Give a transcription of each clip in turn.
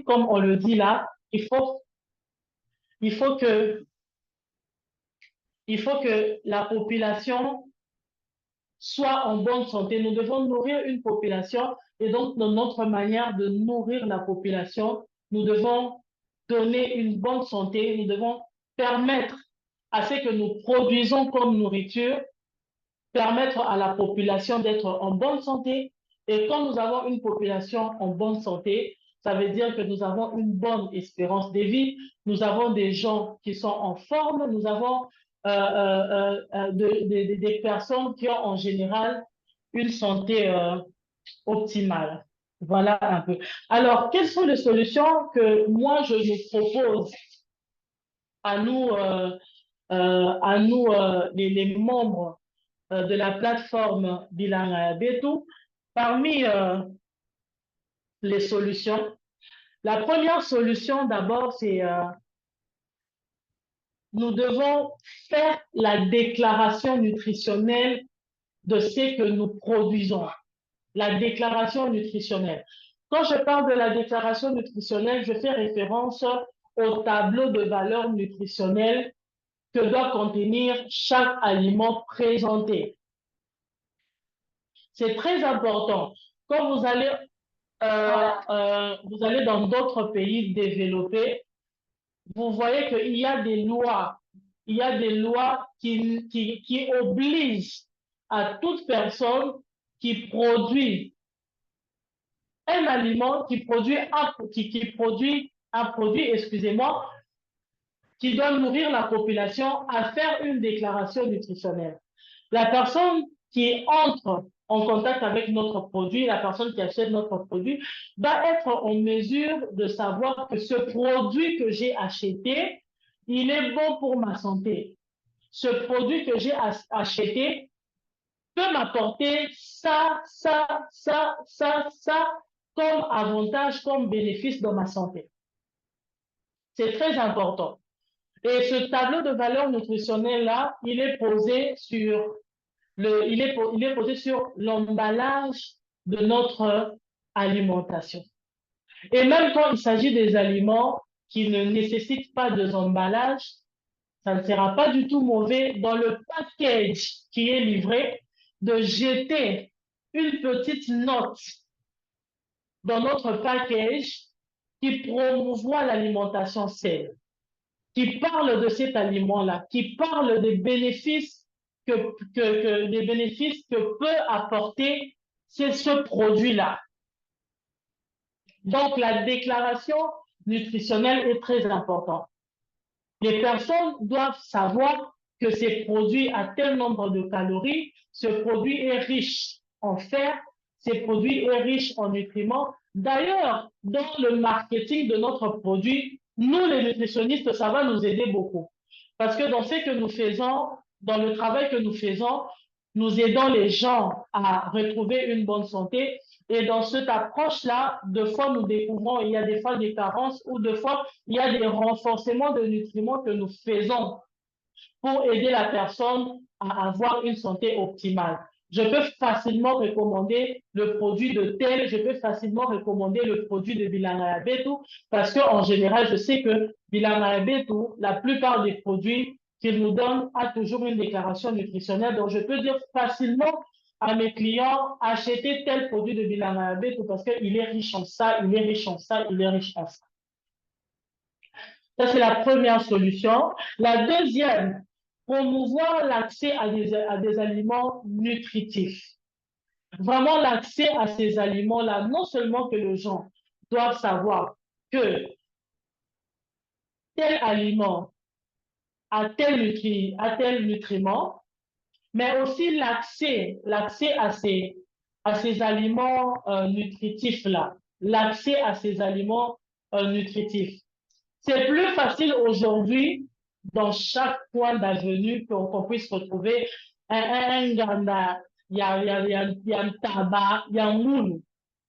comme on le dit là, il faut que, il faut que la population soit en bonne santé. Nous devons nourrir une population et donc dans notre manière de nourrir la population, nous devons donner une bonne santé, nous devons permettre à ce que nous produisons comme nourriture, permettre à la population d'être en bonne santé. Et quand nous avons une population en bonne santé, ça veut dire que nous avons une bonne espérance de vie, nous avons des gens qui sont en forme, nous avons des personnes qui ont en général une santé optimale. Voilà un peu. Alors, quelles sont les solutions que moi je nous propose à nous, les membres de la plateforme Bilan Betu? Parmi les solutions, la première solution d'abord, c'est nous devons faire la déclaration nutritionnelle de ce que nous produisons. La déclaration nutritionnelle. Quand je parle de la déclaration nutritionnelle, je fais référence au tableau de valeur nutritionnelle que doit contenir chaque aliment présenté. C'est très important. Quand vous allez dans d'autres pays développés, vous voyez qu'il y a des lois. Il y a des lois qui obligent à toute personne qui produit un aliment, qui produit un produit, excusez-moi, qui doit nourrir la population à faire une déclaration nutritionnelle. La personne qui entre en contact avec notre produit, la personne qui achète notre produit, va être en mesure de savoir que ce produit que j'ai acheté, il est bon pour ma santé. Ce produit que j'ai acheté peut m'apporter ça, comme avantage, comme bénéfice dans ma santé. C'est très important. Et ce tableau de valeur nutritionnelle-là, il est posé sur l'emballage de notre alimentation. Et même quand il s'agit des aliments qui ne nécessitent pas d'emballage, ça ne sera pas du tout mauvais dans le package qui est livré de jeter une petite note dans notre package qui promouvoit l'alimentation saine, qui parle de cet aliment-là, qui parle des bénéfices que peut apporter ce produit-là. Donc, la déclaration nutritionnelle est très importante. Les personnes doivent savoir que ces produits à tel nombre de calories, ce produit est riche en fer, ce produit est riche en nutriments. D'ailleurs, dans le marketing de notre produit, nous, les nutritionnistes, ça va nous aider beaucoup. Parce que dans ce que nous faisons, dans le travail que nous faisons, nous aidons les gens à retrouver une bonne santé. Et dans cette approche-là, deux fois, nous découvrons, il y a des fois des carences ou deux fois, il y a des renforcements de nutriments que nous faisons pour aider la personne à avoir une santé optimale. Je peux facilement recommander le produit de tel, je peux facilement recommander le produit de Bilanga Betu, parce qu'en général, je sais que Bilanga Betu, la plupart des produits qu'il nous donne a toujours une déclaration nutritionnelle. Donc, je peux dire facilement à mes clients, achetez tel produit de Bilanga Betu parce qu'il est riche en ça, il est riche en ça, il est riche en ça. Ça, c'est la première solution. La deuxième, promouvoir l'accès à des aliments nutritifs. Vraiment l'accès à ces aliments-là, non seulement que les gens doivent savoir que tel aliment a tel nutriment, mais aussi l'accès à ces aliments nutritifs-là, l'accès à ces aliments nutritifs. C'est plus facile aujourd'hui, dans chaque coin d'avenue, qu'on puisse retrouver un ganda, il y a un tabac, il y a un moule.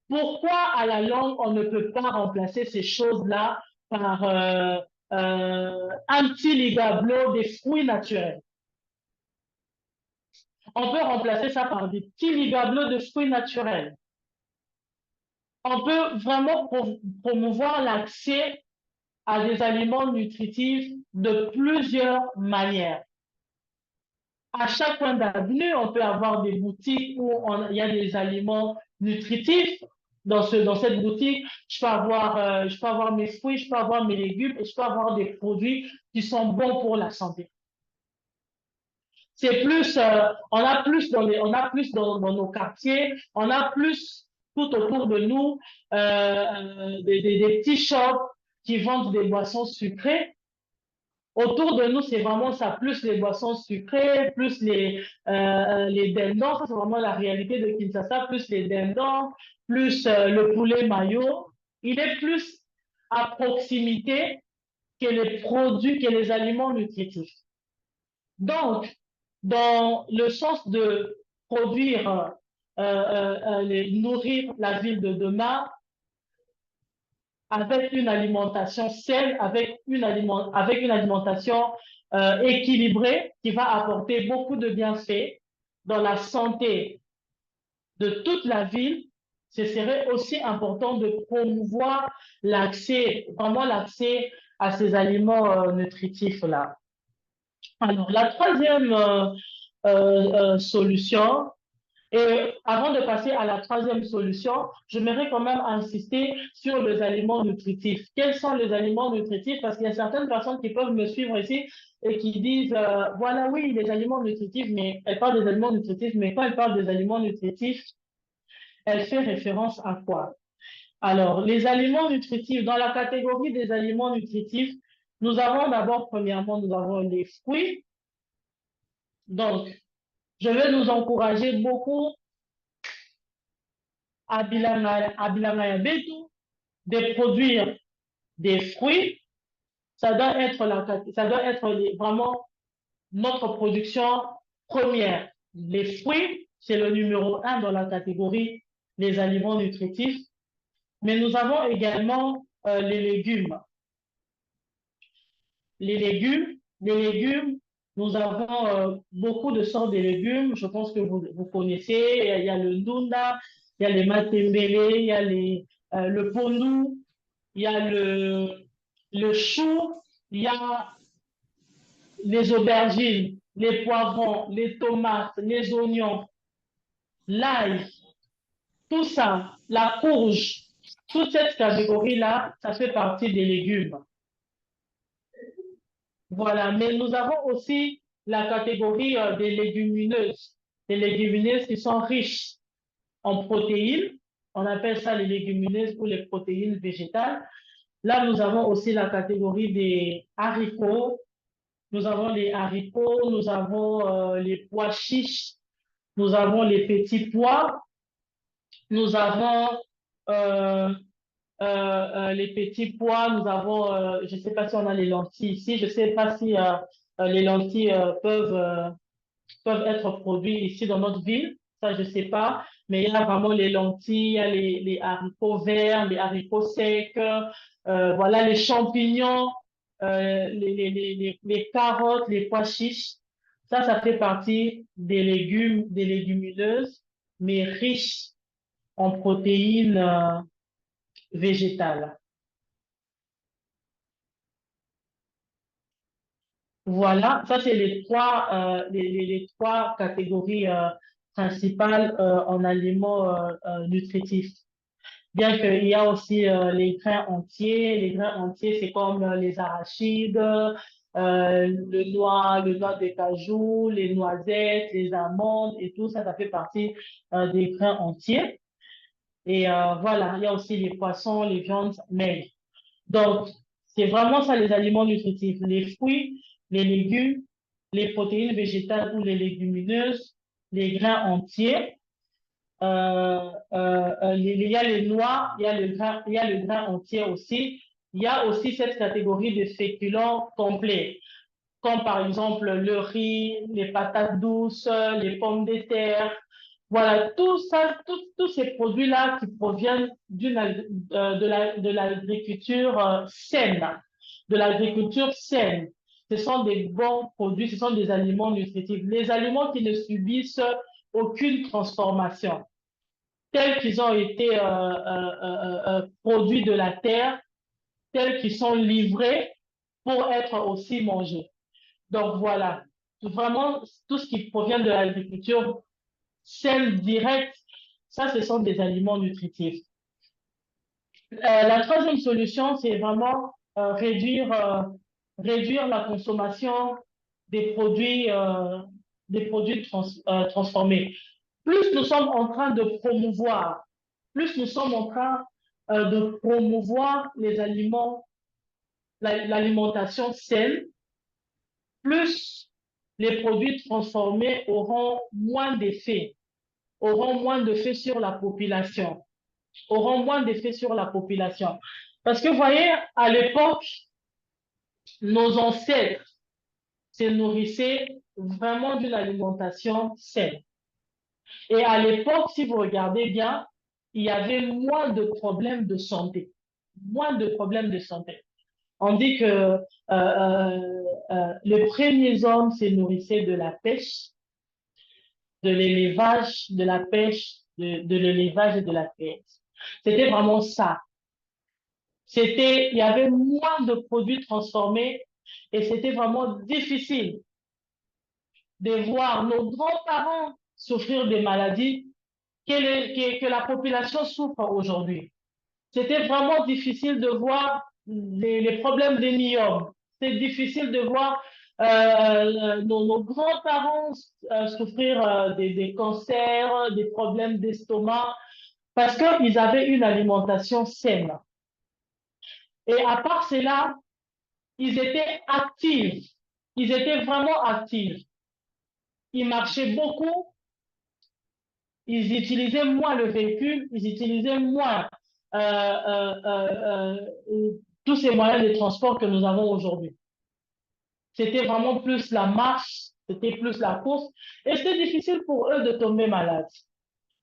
Pourquoi à la langue, on ne peut pas remplacer ces choses-là par un petit ligablo des fruits naturels? On peut remplacer ça par des petits ligablos de fruits naturels. On peut vraiment promouvoir l'accès à des aliments nutritifs de plusieurs manières. À chaque point d'avenue, on peut avoir des boutiques où il y a des aliments nutritifs. Dans cette boutique, je peux avoir mes fruits, je peux avoir mes légumes et je peux avoir des produits qui sont bons pour la santé. C'est plus, on a plus dans nos quartiers, on a plus tout autour de nous des petits shops qui vendent des boissons sucrées. Autour de nous, c'est vraiment ça, plus les boissons sucrées, plus les dindons, ça c'est vraiment la réalité de Kinshasa, plus les dindons, plus le poulet mayo. Il est plus à proximité que les produits, que les aliments nutritifs. Donc, dans le sens de produire, nourrir la ville de demain avec une alimentation saine, avec une alimentation équilibrée qui va apporter beaucoup de bienfaits dans la santé de toute la ville, ce serait aussi important de promouvoir l'accès, vraiment l'accès à ces aliments nutritifs-là. Alors, la troisième solution, et avant de passer à la troisième solution, j'aimerais quand même insister sur les aliments nutritifs. Quels sont les aliments nutritifs? Parce qu'il y a certaines personnes qui peuvent me suivre ici et qui disent, voilà, oui, les aliments nutritifs, mais elle parle des aliments nutritifs, mais quand elle parle des aliments nutritifs, elle fait référence à quoi? Alors, les aliments nutritifs, dans la catégorie des aliments nutritifs, nous avons d'abord, premièrement, nous avons les fruits. Donc, je vais nous encourager beaucoup à de produire des fruits. Ça doit être, vraiment notre production première. Les fruits, c'est le numéro un dans la catégorie des aliments nutritifs. Mais nous avons également les légumes. Les légumes, nous avons beaucoup de sortes de légumes. Je pense que vous connaissez. Il y a le ndunda, il y a les matembele, il y a le pondu, il y a le chou, il y a les aubergines, les poivrons, les tomates, les oignons, l'ail, tout ça, la courge, toute cette catégorie-là, ça fait partie des légumes. Voilà, mais nous avons aussi la catégorie des légumineuses. Les légumineuses qui sont riches en protéines. On appelle ça les légumineuses ou les protéines végétales. Là, nous avons aussi la catégorie des haricots. Nous avons les haricots, nous avons les pois chiches, nous avons les petits pois, nous avons euh, les petits pois, nous avons, je ne sais pas si on a les lentilles ici, je ne sais pas si les lentilles peuvent être produites ici dans notre ville, ça je ne sais pas, mais il y a vraiment les lentilles, il y a les haricots verts, les haricots secs, voilà les champignons, les carottes, les pois chiches, ça fait partie des légumes, des légumineuses, mais riches en protéines végétales. Voilà, ça c'est les trois catégories principales en aliments nutritifs. Bien qu'il y a aussi les grains entiers. Les grains entiers, c'est comme les arachides, le noix de cajou, les noisettes, les amandes et tout ça, ça fait partie des grains entiers. Et voilà, il y a aussi les poissons, les viandes maigres. Donc, c'est vraiment ça les aliments nutritifs. Les fruits, les légumes, les protéines végétales ou les légumineuses, les grains entiers. Il y a les noix, il y a le grain entier aussi. Il y a aussi cette catégorie de féculents complets, comme par exemple le riz, les patates douces, les pommes de terre. Voilà, tout ça, tous ces produits-là qui proviennent de l'agriculture saine, de l'agriculture saine. Ce sont des bons produits, ce sont des aliments nutritifs, les aliments qui ne subissent aucune transformation. tels qu'ils ont été produits de la terre, tels qu'ils sont livrés pour être aussi mangés. Donc voilà, vraiment tout ce qui provient de l'agriculture saine directe, ça ce sont des aliments nutritifs. La troisième solution, c'est vraiment réduire la consommation des produits transformés. Plus nous sommes en train de promouvoir, plus nous sommes en train de promouvoir les aliments, l'alimentation saine, plus les produits transformés auront moins d'effet sur la population, auront moins d'effet sur la population. Parce que vous voyez, à l'époque, nos ancêtres se nourrissaient vraiment d'une alimentation saine. Et à l'époque, si vous regardez bien, il y avait moins de problèmes de santé. Moins de problèmes de santé. On dit que les premiers hommes se nourrissaient de la pêche, de l'élevage, de la pêche, de l'élevage et de la pêche. C'était vraiment ça. Il y avait moins de produits transformés et c'était vraiment difficile de voir nos grands-parents souffrir des maladies que la population souffre aujourd'hui. C'était vraiment difficile de voir les problèmes des myopes. C'est difficile de voir nos grands-parents souffrir des cancers, des problèmes d'estomac, parce qu'ils avaient une alimentation saine. Et à part cela, ils étaient actifs. Ils étaient vraiment actifs. Ils marchaient beaucoup. Ils utilisaient moins le véhicule. Ils utilisaient moins euh, euh, euh, tous ces moyens de transport que nous avons aujourd'hui. C'était vraiment plus la marche, c'était plus la course. Et c'était difficile pour eux de tomber malades.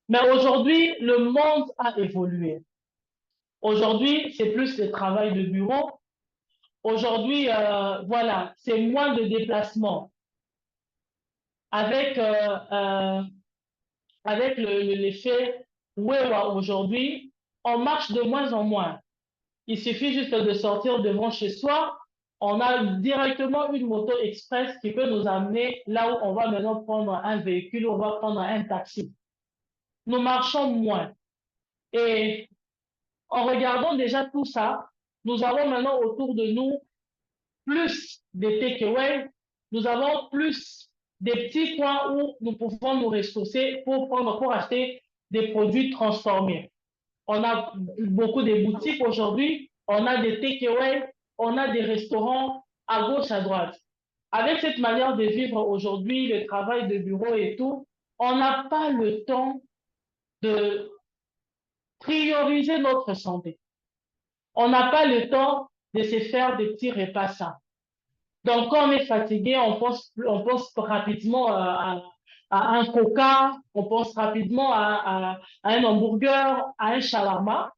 Mais aujourd'hui, le monde a évolué. Aujourd'hui, c'est plus le travail de bureau. Aujourd'hui, voilà, c'est moins de déplacements. Avec, avec l'effet WEWA aujourd'hui, on marche de moins en moins. Il suffit juste de sortir devant chez soi. On a directement une moto express qui peut nous amener là où on va maintenant prendre un véhicule, on va prendre un taxi. Nous marchons moins. Et en regardant déjà tout ça, nous avons maintenant autour de nous plus de takeaway, nous avons plus des petits points où nous pouvons nous ressourcer pour acheter des produits transformés. On a beaucoup de boutiques aujourd'hui, on a des takeaway, on a des restaurants à gauche, à droite. Avec cette manière de vivre aujourd'hui, le travail de bureau et tout, on n'a pas le temps de prioriser notre santé. On n'a pas le temps de se faire des petits repas sains. Donc, quand on est fatigué, on pense rapidement à un coca, on pense rapidement à un hamburger, à un shawarma.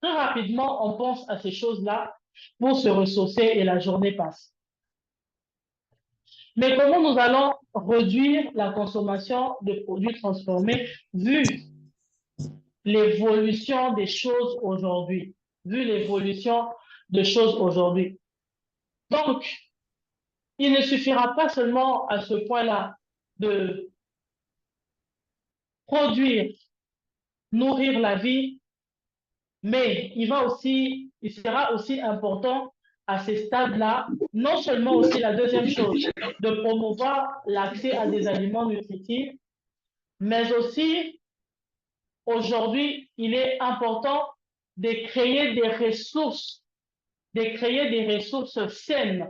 Très rapidement, on pense à ces choses-là pour se ressourcer et la journée passe. Mais comment nous allons réduire la consommation de produits transformés vu l'évolution des choses aujourd'hui? Vu l'évolution des choses aujourd'hui. Donc, il ne suffira pas seulement à ce point-là de produire, nourrir la vie, mais il sera aussi important à ces stades-là, non seulement aussi la deuxième chose, de promouvoir l'accès à des aliments nutritifs, mais aussi aujourd'hui, il est important de créer des ressources saines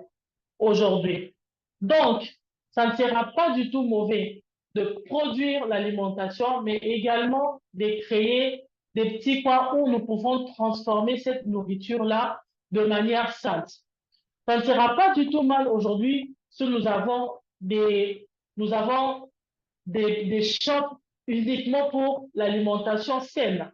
aujourd'hui. Donc, ça ne sera pas du tout mauvais de produire l'alimentation, mais également de créer des petits points où nous pouvons transformer cette nourriture-là de manière sainte. Ça ne sera pas du tout mal aujourd'hui si nous avons des shops uniquement pour l'alimentation saine.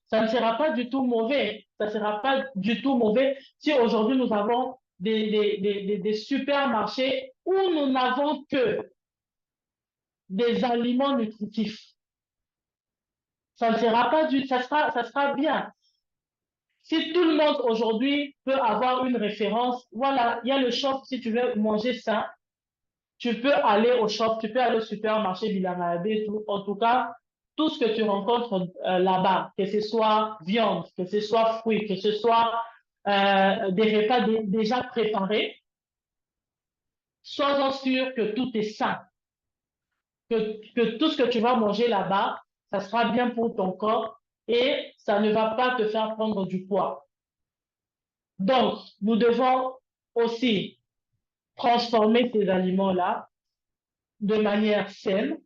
Ça ne sera pas du tout mauvais. Ça ne sera pas du tout mauvais si aujourd'hui nous avons des supermarchés où nous n'avons que des aliments nutritifs. Ça ne sera pas ça sera bien. Si tout le monde aujourd'hui peut avoir une référence, voilà, il y a le shop, si tu veux manger ça, tu peux aller au shop, tu peux aller au supermarché Bilangabe, en tout cas, tout ce que tu rencontres là-bas, que ce soit viande, que ce soit fruits, que ce soit des repas déjà préparés, sois-en sûr que tout est sain, que tout ce que tu vas manger là-bas, ça sera bien pour ton corps et ça ne va pas te faire prendre du poids. Donc, nous devons aussi transformer ces aliments-là de manière saine.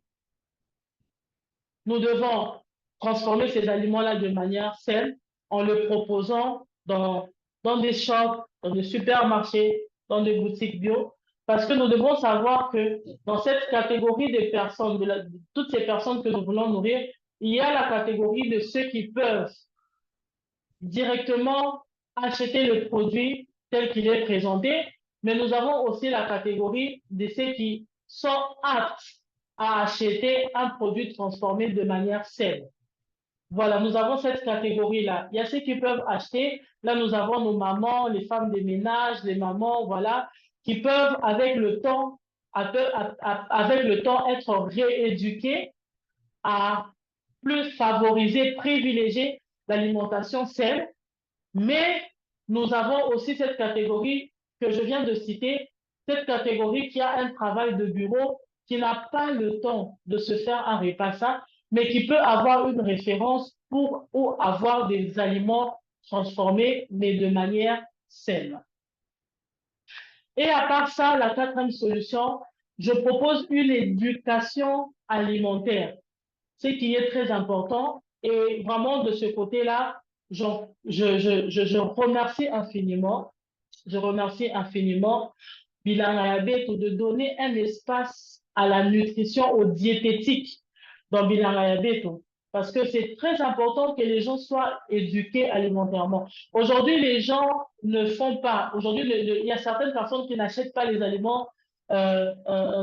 Nous devons transformer ces aliments-là de manière saine en le proposant dans des shops, dans des supermarchés, dans des boutiques bio, parce que nous devons savoir que dans cette catégorie de personnes, de toutes ces personnes que nous voulons nourrir, il y a la catégorie de ceux qui peuvent directement acheter le produit tel qu'il est présenté, mais nous avons aussi la catégorie de ceux qui sont aptes à acheter un produit transformé de manière saine. Voilà, nous avons cette catégorie-là. Il y a ceux qui peuvent acheter. Là, nous avons nos mamans, les femmes de ménage, les mamans, voilà, qui peuvent, avec le temps, être rééduquées à plus favoriser, privilégier l'alimentation saine. Mais nous avons aussi cette catégorie que je viens de citer, cette catégorie qui a un travail de bureau, qui n'a pas le temps de se faire un repas sain, mais qui peut avoir une référence pour ou avoir des aliments transformés, mais de manière saine. Et à part ça, la quatrième solution, je propose une éducation alimentaire, ce qui est très important. Et vraiment, de ce côté-là, je remercie infiniment, je remercie infiniment Bilan Ayabeto de donner un espace à la nutrition, aux diététiques dans Bilan Ayabeto. Parce que c'est très important que les gens soient éduqués alimentairement. Aujourd'hui, les gens ne font pas. Aujourd'hui, il y a certaines personnes qui n'achètent pas les aliments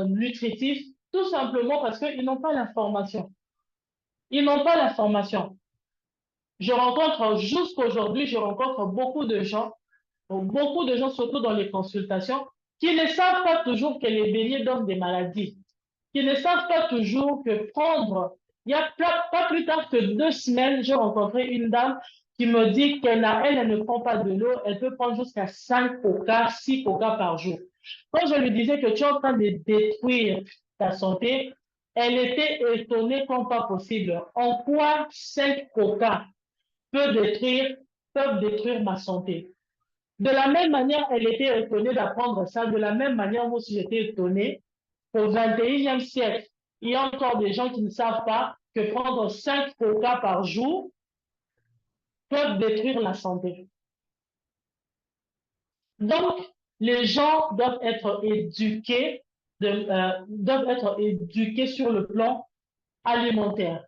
nutritifs, tout simplement parce qu'ils n'ont pas l'information. Ils n'ont pas l'information. Je rencontre, jusqu'aujourd'hui, je rencontre beaucoup de gens, surtout dans les consultations, qui ne savent pas toujours que les beignets donnent des maladies, qui ne savent pas toujours que prendre, il n'y a pas plus tard que 2 semaines, j'ai rencontré une dame qui me dit elle ne prend pas de l'eau, elle peut prendre jusqu'à 5 coca, 6 coca par jour. Quand je lui disais que tu es en train de détruire ta santé, elle était étonnée comme pas possible. En quoi 5 coca peuvent détruire ma santé? De la même manière, elle était étonnée d'apprendre ça. De la même manière, moi aussi, j'étais étonnée. Au 21e siècle, il y a encore des gens qui ne savent pas que prendre 5 coca par jour peuvent détruire la santé. Donc, les gens doivent être éduqués sur le plan alimentaire.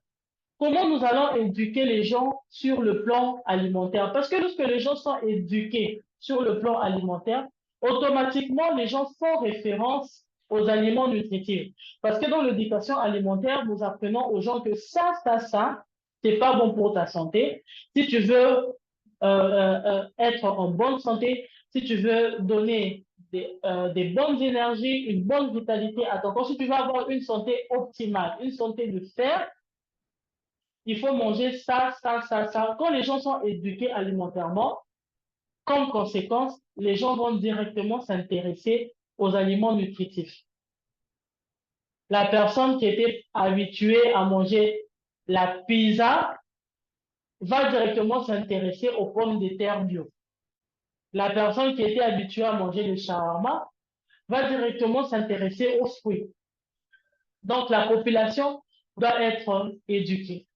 Comment nous allons éduquer les gens sur le plan alimentaire? Parce que lorsque les gens sont éduqués sur le plan alimentaire, automatiquement, les gens font référence aux aliments nutritifs. Parce que dans l'éducation alimentaire, nous apprenons aux gens que ça, c'est pas bon pour ta santé. Si tu veux être en bonne santé, si tu veux donner des bonnes énergies, une bonne vitalité à ton corps, si tu veux avoir une santé optimale, une santé de fer, il faut manger ça, ça, ça, ça. Quand les gens sont éduqués alimentairement, comme conséquence, les gens vont directement s'intéresser aux aliments nutritifs. La personne qui était habituée à manger la pizza va directement s'intéresser aux pommes de terre bio. La personne qui était habituée à manger le shawarma va directement s'intéresser aux fruits. Donc, la population doit être éduquée.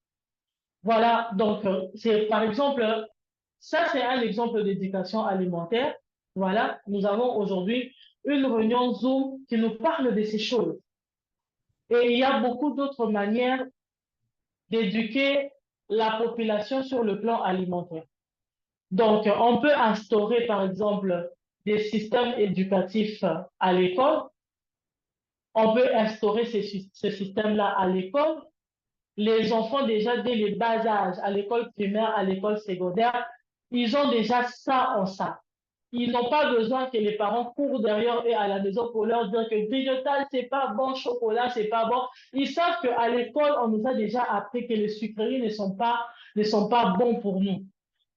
Voilà, donc, c'est par exemple, ça c'est un exemple d'éducation alimentaire. Voilà, nous avons aujourd'hui une réunion Zoom qui nous parle de ces choses. Et il y a beaucoup d'autres manières d'éduquer la population sur le plan alimentaire. Donc, on peut instaurer, par exemple, des systèmes éducatifs à l'école. On peut instaurer ce système-là à l'école. les enfants déjà dès le bas âge, à l'école primaire, à l'école secondaire, ils ont déjà ça en ça. Ils n'ont pas besoin que les parents courent derrière eux à la maison pour leur dire que grignotage, c'est pas bon, chocolat, c'est pas bon. Ils savent qu'à l'école, on nous a déjà appris que les sucreries ne sont pas bons pour nous.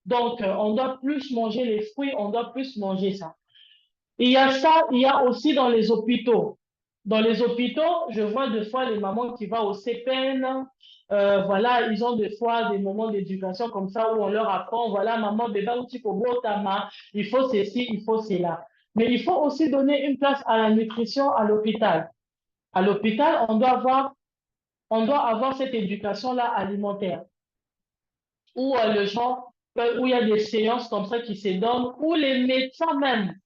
Donc, on doit plus manger les fruits, on doit plus manger ça. Il y a ça, il y a aussi dans les hôpitaux. Dans les hôpitaux, je vois des fois les mamans qui vont au CPN, voilà, ils ont des fois des moments d'éducation comme ça où on leur apprend, voilà, maman, bébé, il faut ceci, il faut cela. Mais il faut aussi donner une place à la nutrition à l'hôpital. À l'hôpital, on doit avoir cette éducation-là alimentaire où le genre, où il y a des séances comme ça qui se donnent, où les médecins même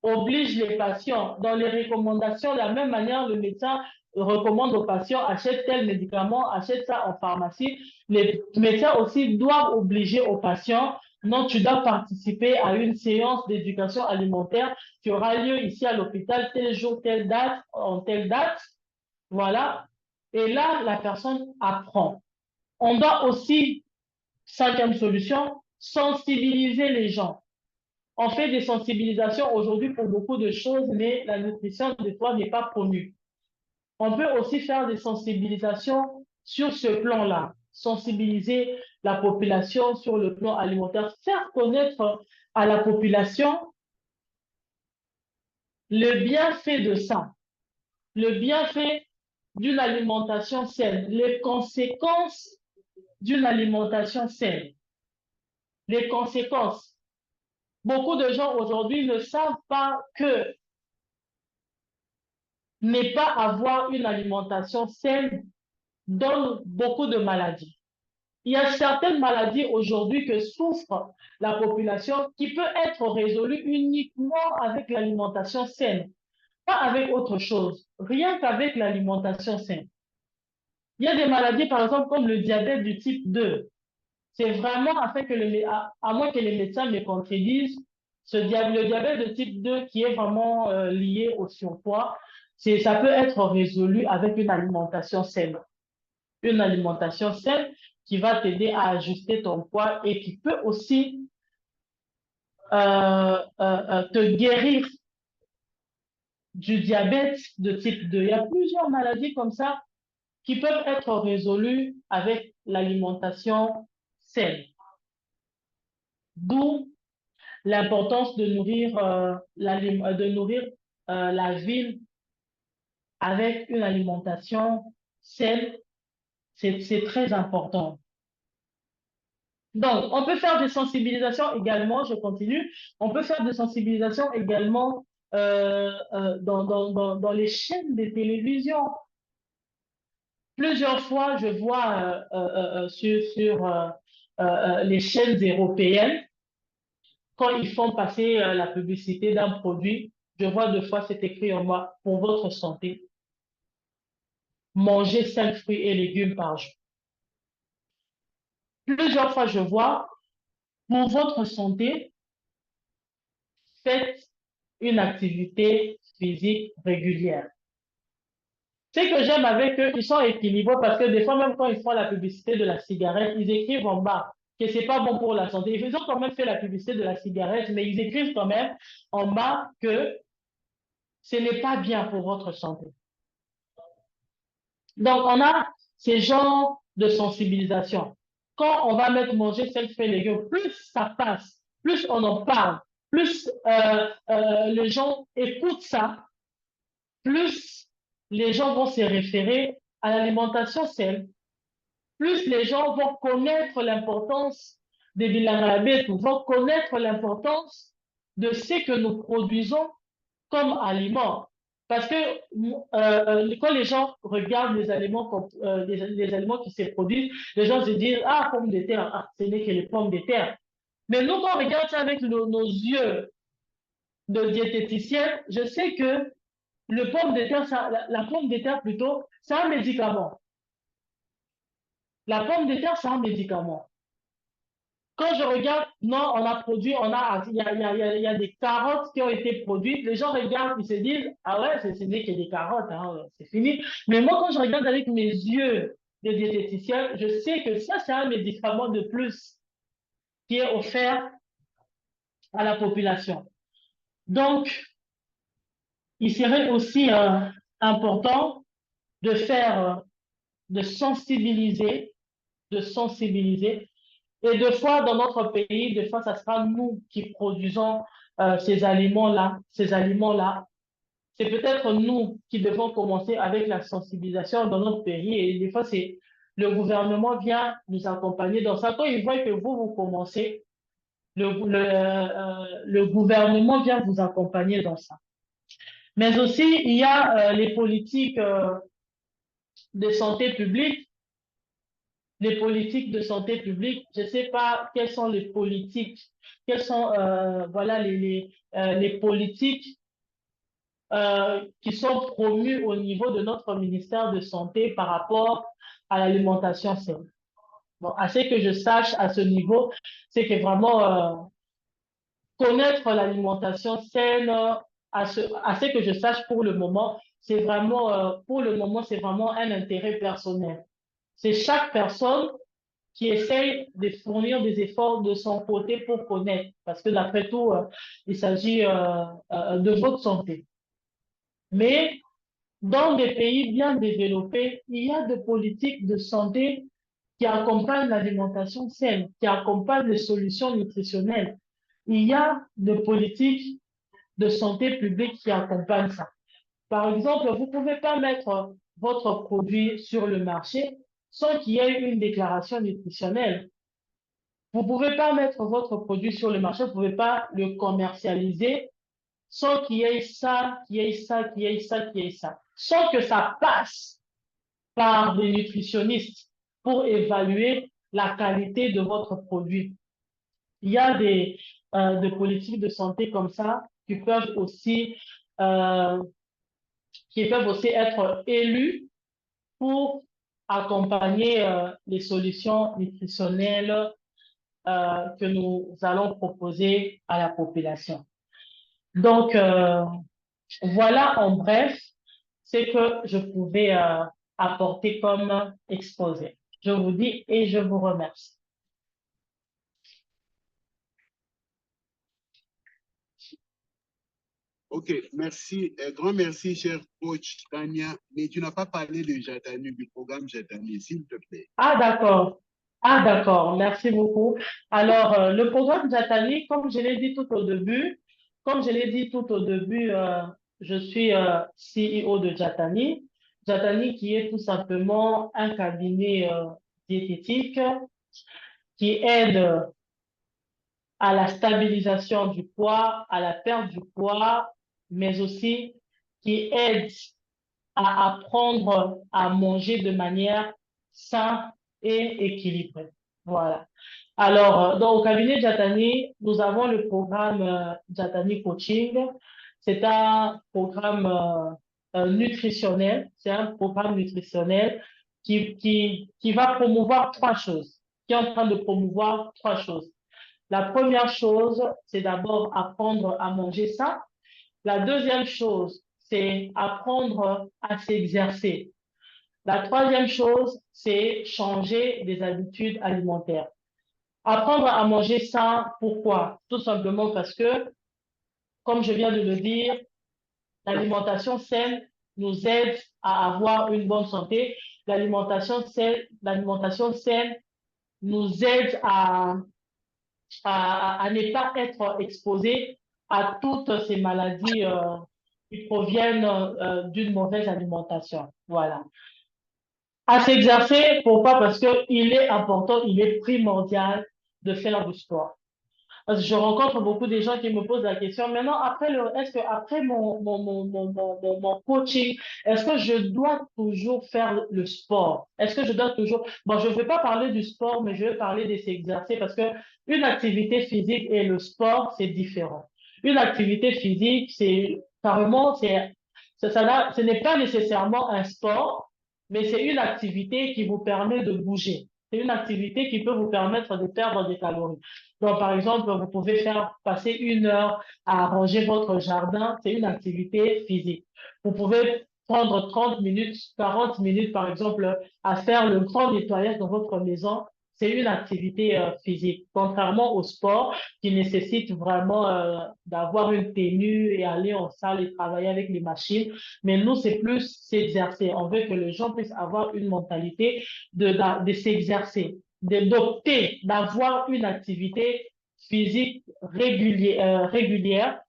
oblige les patients dans les recommandations, de la même manière, le médecin recommande aux patients, achète tel médicament, achète ça en pharmacie. Les médecins aussi doivent obliger aux patients, non, tu dois participer à une séance d'éducation alimentaire qui aura lieu ici à l'hôpital, tel jour, telle date, en telle date. Voilà. Et là, la personne apprend. On doit aussi, cinquième solution, sensibiliser les gens. On fait des sensibilisations aujourd'hui pour beaucoup de choses, mais la nutrition de toi n'est pas promue. On peut aussi faire des sensibilisations sur ce plan-là, sensibiliser la population sur le plan alimentaire, faire connaître à la population le bienfait de ça, le bienfait d'une alimentation saine, les conséquences d'une alimentation saine, les conséquences. Beaucoup de gens aujourd'hui ne savent pas que ne pas avoir une alimentation saine donne beaucoup de maladies. Il y a certaines maladies aujourd'hui que souffre la population qui peut être résolue uniquement avec l'alimentation saine, pas avec autre chose, rien qu'avec l'alimentation saine. Il y a des maladies, par exemple, comme le diabète du type 2. C'est vraiment afin que à moins que les médecins me contredisent, le diabète de type 2 qui est vraiment lié au surpoids, ça peut être résolu avec une alimentation saine. Une alimentation saine qui va t'aider à ajuster ton poids et qui peut aussi te guérir du diabète de type 2. Il y a plusieurs maladies comme ça qui peuvent être résolues avec l'alimentation saine. D'où l'importance de nourrir, la ville avec une alimentation saine, c'est très important. Donc, on peut faire des sensibilisations également, je continue, on peut faire des sensibilisations également dans les chaînes de télévision. Plusieurs fois, je vois sur les chaînes européennes, quand ils font passer la publicité d'un produit, je vois deux fois c'est écrit en bas, pour votre santé, mangez 5 fruits et légumes par jour. Plusieurs fois, je vois, pour votre santé, faites une activité physique régulière. Ce que j'aime avec eux, ils sont équilibrés parce que des fois, même quand ils font la publicité de la cigarette, ils écrivent en bas que c'est pas bon pour la santé. Ils ont quand même fait la publicité de la cigarette, mais ils écrivent quand même en bas que ce n'est pas bien pour votre santé. Donc, on a ces genres de sensibilisation. Quand on va mettre manger 5 fruits et légumes, plus ça passe, plus on en parle, plus les gens écoutent ça, plus les gens vont se référer à l'alimentation saine, plus les gens vont connaître l'importance des bilangalabés, vont connaître l'importance de ce que nous produisons comme aliments. Parce que quand les gens regardent les aliments, les aliments qui se produisent, les gens se disent, ah, pommes de terre, ah, ce n'est que les pommes de terre. Mais nous, quand on regarde ça avec nos yeux de diététicienne, je sais que le pomme de terre, la pomme de terre plutôt, c'est un médicament. La pomme de terre, c'est un médicament. Quand je regarde, non, on a produit, il y a des carottes qui ont été produites. Les gens regardent, ils se disent, ah ouais, ce n'est que des carottes, hein, c'est fini. Mais moi, quand je regarde avec mes yeux de diététicien, je sais que ça, c'est un médicament de plus qui est offert à la population. Donc, il serait aussi important de faire, de sensibiliser. Et deux fois, dans notre pays, des fois, ça sera nous qui produisons ces aliments-là, ces aliments-là. C'est peut-être nous qui devons commencer avec la sensibilisation dans notre pays. Et des fois, c'est le gouvernement vient nous accompagner dans ça. Quand ils voient que vous commencez, le gouvernement vient vous accompagner dans ça. Mais aussi, il y a les politiques de santé publique. Les politiques de santé publique, je ne sais pas quelles sont les politiques, quelles sont voilà, les politiques qui sont promues au niveau de notre ministère de Santé par rapport à l'alimentation saine. Bon, à ce que je sache à ce niveau, c'est que vraiment connaître l'alimentation saine, à ce que je sache pour le moment, c'est vraiment, pour le moment, c'est vraiment un intérêt personnel. C'est chaque personne qui essaye de fournir des efforts de son côté pour connaître, parce que d'après tout, il s'agit de votre santé. Mais dans des pays bien développés, il y a des politiques de santé qui accompagnent l'alimentation saine, qui accompagnent les solutions nutritionnelles. Il y a des politiques de santé publique qui accompagnent ça. Par exemple, vous ne pouvez pas mettre votre produit sur le marché sans qu'il y ait une déclaration nutritionnelle. Vous ne pouvez pas mettre votre produit sur le marché, vous ne pouvez pas le commercialiser sans qu'il y ait ça, qu'il y ait ça, qu'il y ait ça, qu'il y ait ça. Sans que ça passe par des nutritionnistes pour évaluer la qualité de votre produit. Il y a des politiques de santé comme ça euh, qui peuvent aussi être élues pour accompagner les solutions nutritionnelles que nous allons proposer à la population. Donc, voilà en bref ce que je pouvais apporter comme exposé. Je vous dis et je vous remercie. Ok, merci, grand merci, cher coach Tania. Mais tu n'as pas parlé de Jatani, du programme Jatani, s'il te plaît. Ah, d'accord. Ah, d'accord. Merci beaucoup. Alors, le programme Jatani, comme je l'ai dit tout au début, je suis CEO de Jatani. Jatani qui est tout simplement un cabinet diététique qui aide à la stabilisation du poids, à la perte du poids, mais aussi qui aide à apprendre à manger de manière saine et équilibrée. Voilà. Alors, au cabinet Jatani, nous avons le programme Jatani Coaching. C'est un programme nutritionnel. C'est un programme nutritionnel qui va promouvoir trois choses, qui est en train de promouvoir trois choses. La première chose, c'est d'abord apprendre à manger ça. La deuxième chose, c'est apprendre à s'exercer. La troisième chose, c'est changer des habitudes alimentaires. Apprendre à manger ça, pourquoi? Tout simplement parce que, comme je viens de le dire, l'alimentation saine nous aide à avoir une bonne santé. L'alimentation saine nous aide à ne pas être exposé à toutes ces maladies qui proviennent d'une mauvaise alimentation. Voilà. À s'exercer, pourquoi? Parce qu'il est important, il est primordial de faire du sport. Parce que je rencontre beaucoup de gens qui me posent la question, maintenant, est-ce que après mon coaching, est-ce que je dois toujours faire le sport? Est-ce que je dois toujours, bon, je ne vais pas parler du sport, mais je vais parler de s'exercer parce que une activité physique et le sport, c'est différent. Une activité physique, c'est carrément, ce n'est pas nécessairement un sport, mais c'est une activité qui vous permet de bouger. C'est une activité qui peut vous permettre de perdre des calories. Donc, par exemple, vous pouvez faire passer 1 heure à arranger votre jardin. C'est une activité physique. Vous pouvez prendre 30 minutes, 40 minutes, par exemple, à faire le grand nettoyage dans votre maison, c'est une activité physique, contrairement au sport qui nécessite vraiment d'avoir une tenue et aller en salle et travailler avec les machines. Mais nous, c'est plus s'exercer. On veut que les gens puissent avoir une mentalité de s'exercer, d'opter, d'avoir une activité physique régulière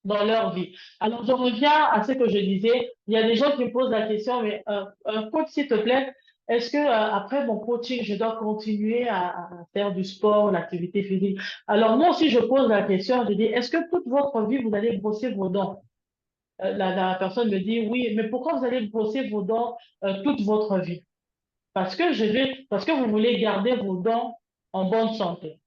dans leur vie. Alors, je reviens à ce que je disais. Il y a des gens qui me posent la question, mais coach, s'il te plaît, est-ce que après mon coaching, je dois continuer à faire du sport, l'activité physique? Alors, moi aussi, je pose la question, je dis, est-ce que toute votre vie, vous allez brosser vos dents? La personne me dit, oui, mais pourquoi vous allez brosser vos dents toute votre vie? Parce que vous voulez garder vos dents en bonne santé.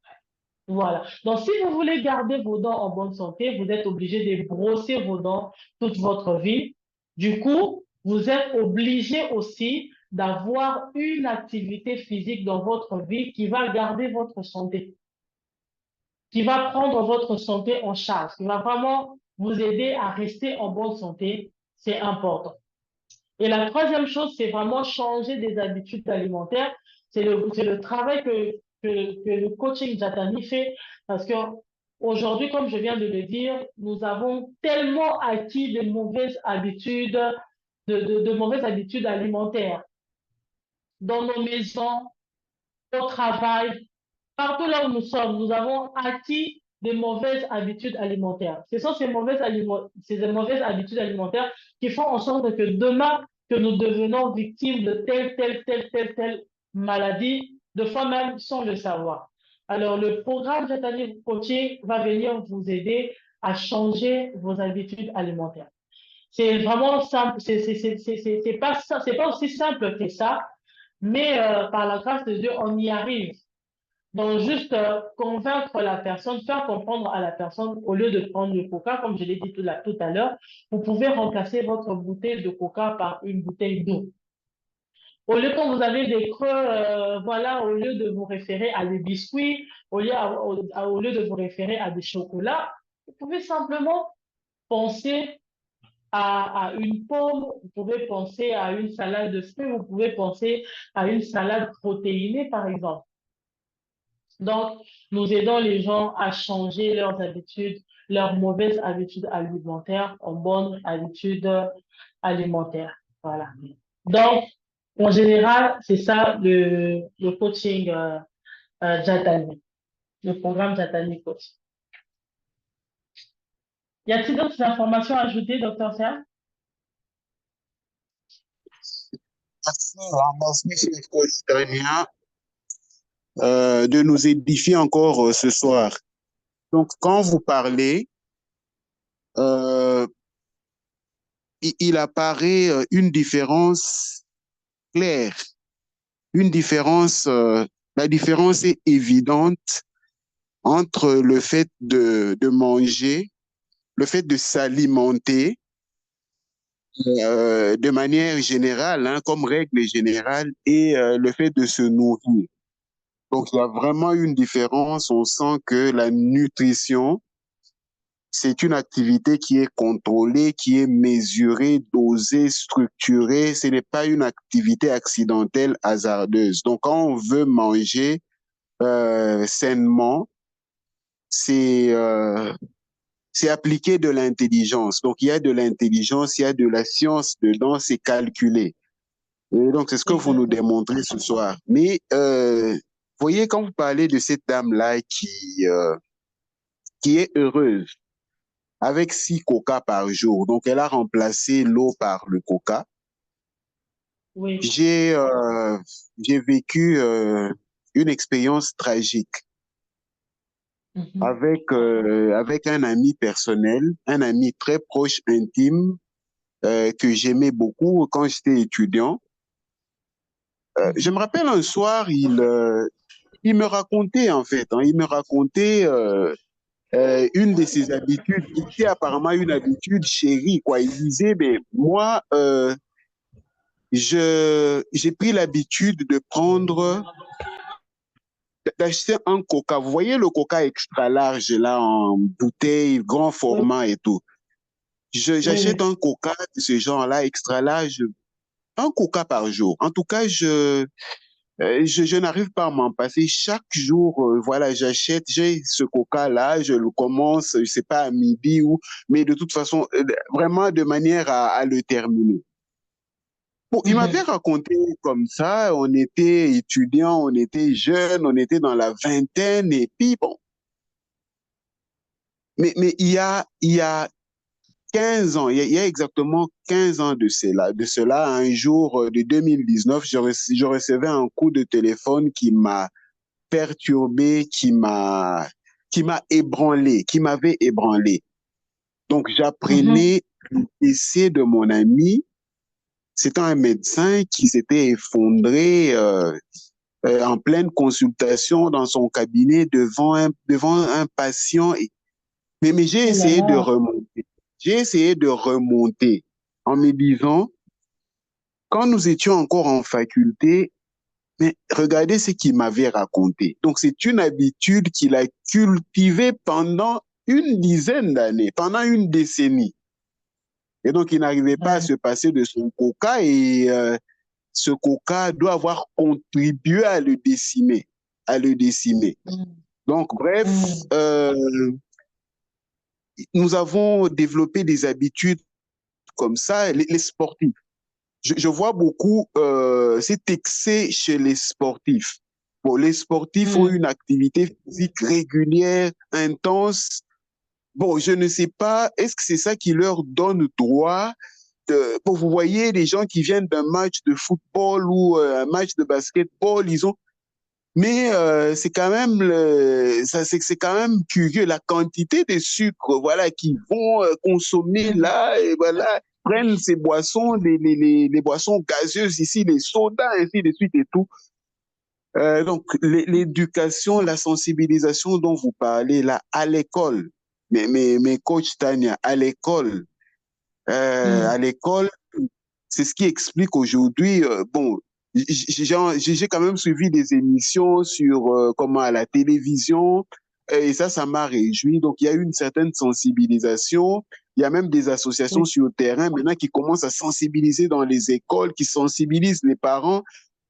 Voilà. Donc, si vous voulez garder vos dents en bonne santé, vous êtes obligé de brosser vos dents toute votre vie. Du coup, vous êtes obligé aussi d'avoir une activité physique dans votre vie qui va garder votre santé, qui va prendre votre santé en charge, qui va vraiment vous aider à rester en bonne santé. C'est important. Et la troisième chose, c'est vraiment changer des habitudes alimentaires. C'est le travail que le coaching Jatani fait parce que aujourd'hui, comme je viens de le dire, nous avons tellement acquis de mauvaises habitudes alimentaires dans nos maisons, au travail, partout là où nous sommes, nous avons acquis de mauvaises habitudes alimentaires. Ce sont ces mauvaises habitudes alimentaires qui font en sorte que demain, que nous devenons victimes de telle maladie, de fois même sans le savoir. Alors, le programme Jatani Coaching va venir vous aider à changer vos habitudes alimentaires. C'est vraiment simple, c'est pas aussi simple que ça, mais par la grâce de Dieu, on y arrive. Donc, juste convaincre la personne, faire comprendre à la personne, au lieu de prendre le coca, comme je l'ai dit tout à l'heure, vous pouvez remplacer votre bouteille de coca par une bouteille d'eau. Au lieu quand vous avez des creux, voilà, au lieu de vous référer à des biscuits, au lieu de vous référer à des chocolats, vous pouvez simplement penser à une pomme, vous pouvez penser à une salade de fruits, vous pouvez penser à une salade protéinée, par exemple. Donc, nous aidons les gens à changer leurs habitudes, leurs mauvaises habitudes alimentaires en bonnes habitudes alimentaires. Voilà. Donc, en général, c'est ça le coaching Jatani, le programme Jatani Coach. Y a-t-il d'autres informations à ajouter, docteur Serre? Merci, cher coach Tania, de nous édifier encore ce soir. Donc, quand vous parlez, euh, il apparaît une différence claire, une différence, la différence est évidente entre le fait de manger, le fait de s'alimenter de manière générale, hein, comme règle générale, et le fait de se nourrir. Donc, il y a vraiment une différence. On sent que la nutrition, c'est une activité qui est contrôlée, qui est mesurée, dosée, structurée. Ce n'est pas une activité accidentelle, hasardeuse. Donc, quand on veut manger sainement, c'est appliquer de l'intelligence. Donc, il y a de l'intelligence, il y a de la science dedans, c'est calculé. Et donc, c'est ce que vous nous démontrez ce soir. Mais, voyez, quand vous parlez de cette dame-là qui est heureuse, avec 6 coca par jour, donc elle a remplacé l'eau par le coca, Oui. j'ai vécu une expérience tragique avec un ami personnel, un ami très proche, intime, que j'aimais beaucoup quand j'étais étudiant. Je me rappelle un soir, il me racontait en fait, hein, il me racontait une de ses habitudes, qui était apparemment une habitude chérie, quoi. Il disait, mais moi, j'ai pris l'habitude de d'acheter un coca. Vous voyez le coca extra large là en bouteille, grand format et tout. J'achète un coca de ce genre-là, extra large, un coca par jour. En tout cas, je n'arrive pas à m'en passer. Chaque jour, voilà, j'ai ce coca-là, je le commence, je sais pas, à midi mais de toute façon, vraiment de manière à le terminer. Bon, il m'avait raconté comme ça, on était étudiants, on était jeunes, on était dans la vingtaine, et puis bon. Mais il y a 15 ans, il y a exactement 15 ans de cela, un jour de 2019, je recevais un coup de téléphone qui m'a perturbé, qui m'a ébranlé, qui m'avait ébranlé. Donc, j'apprenais le décès de mon ami. C'était un médecin qui s'était effondré en pleine consultation dans son cabinet devant un patient. Mais j'ai Oh là essayé de là. remonter. J'ai essayé de remonter en me disant, quand nous étions encore en faculté, mais regardez ce qu'il m'avait raconté. Donc, c'est une habitude qu'il a cultivée pendant une dizaine d'années, pendant une décennie. Et donc, il n'arrivait pas à Ouais. se passer de son coca et ce coca doit avoir contribué à le décimer, à le décimer. Mm. Donc, bref, Mm. nous avons développé des habitudes comme ça, les sportifs. Je vois beaucoup cet excès chez les sportifs. Bon, les sportifs ont Mm. une activité physique régulière, intense. Bon, je ne sais pas, est-ce que c'est ça qui leur donne droit bon, vous voyez les gens qui viennent d'un match de football ou un match de basketball, ils ont mais c'est quand même c'est quand même curieux la quantité de sucre voilà qu'ils vont consommer Mm. là et voilà prennent ces boissons les boissons gazeuses ici les sodas ainsi de suite et tout. Donc l'éducation la sensibilisation dont vous parlez là à l'école mais coach Tania à Mm. l'école c'est ce qui explique aujourd'hui, bon, j'ai quand même suivi des émissions sur comment à la télévision, et ça m'a réjoui. Donc, il y a eu une certaine sensibilisation. Il y a même des associations Oui, sur le terrain maintenant qui commencent à sensibiliser dans les écoles, qui sensibilisent les parents,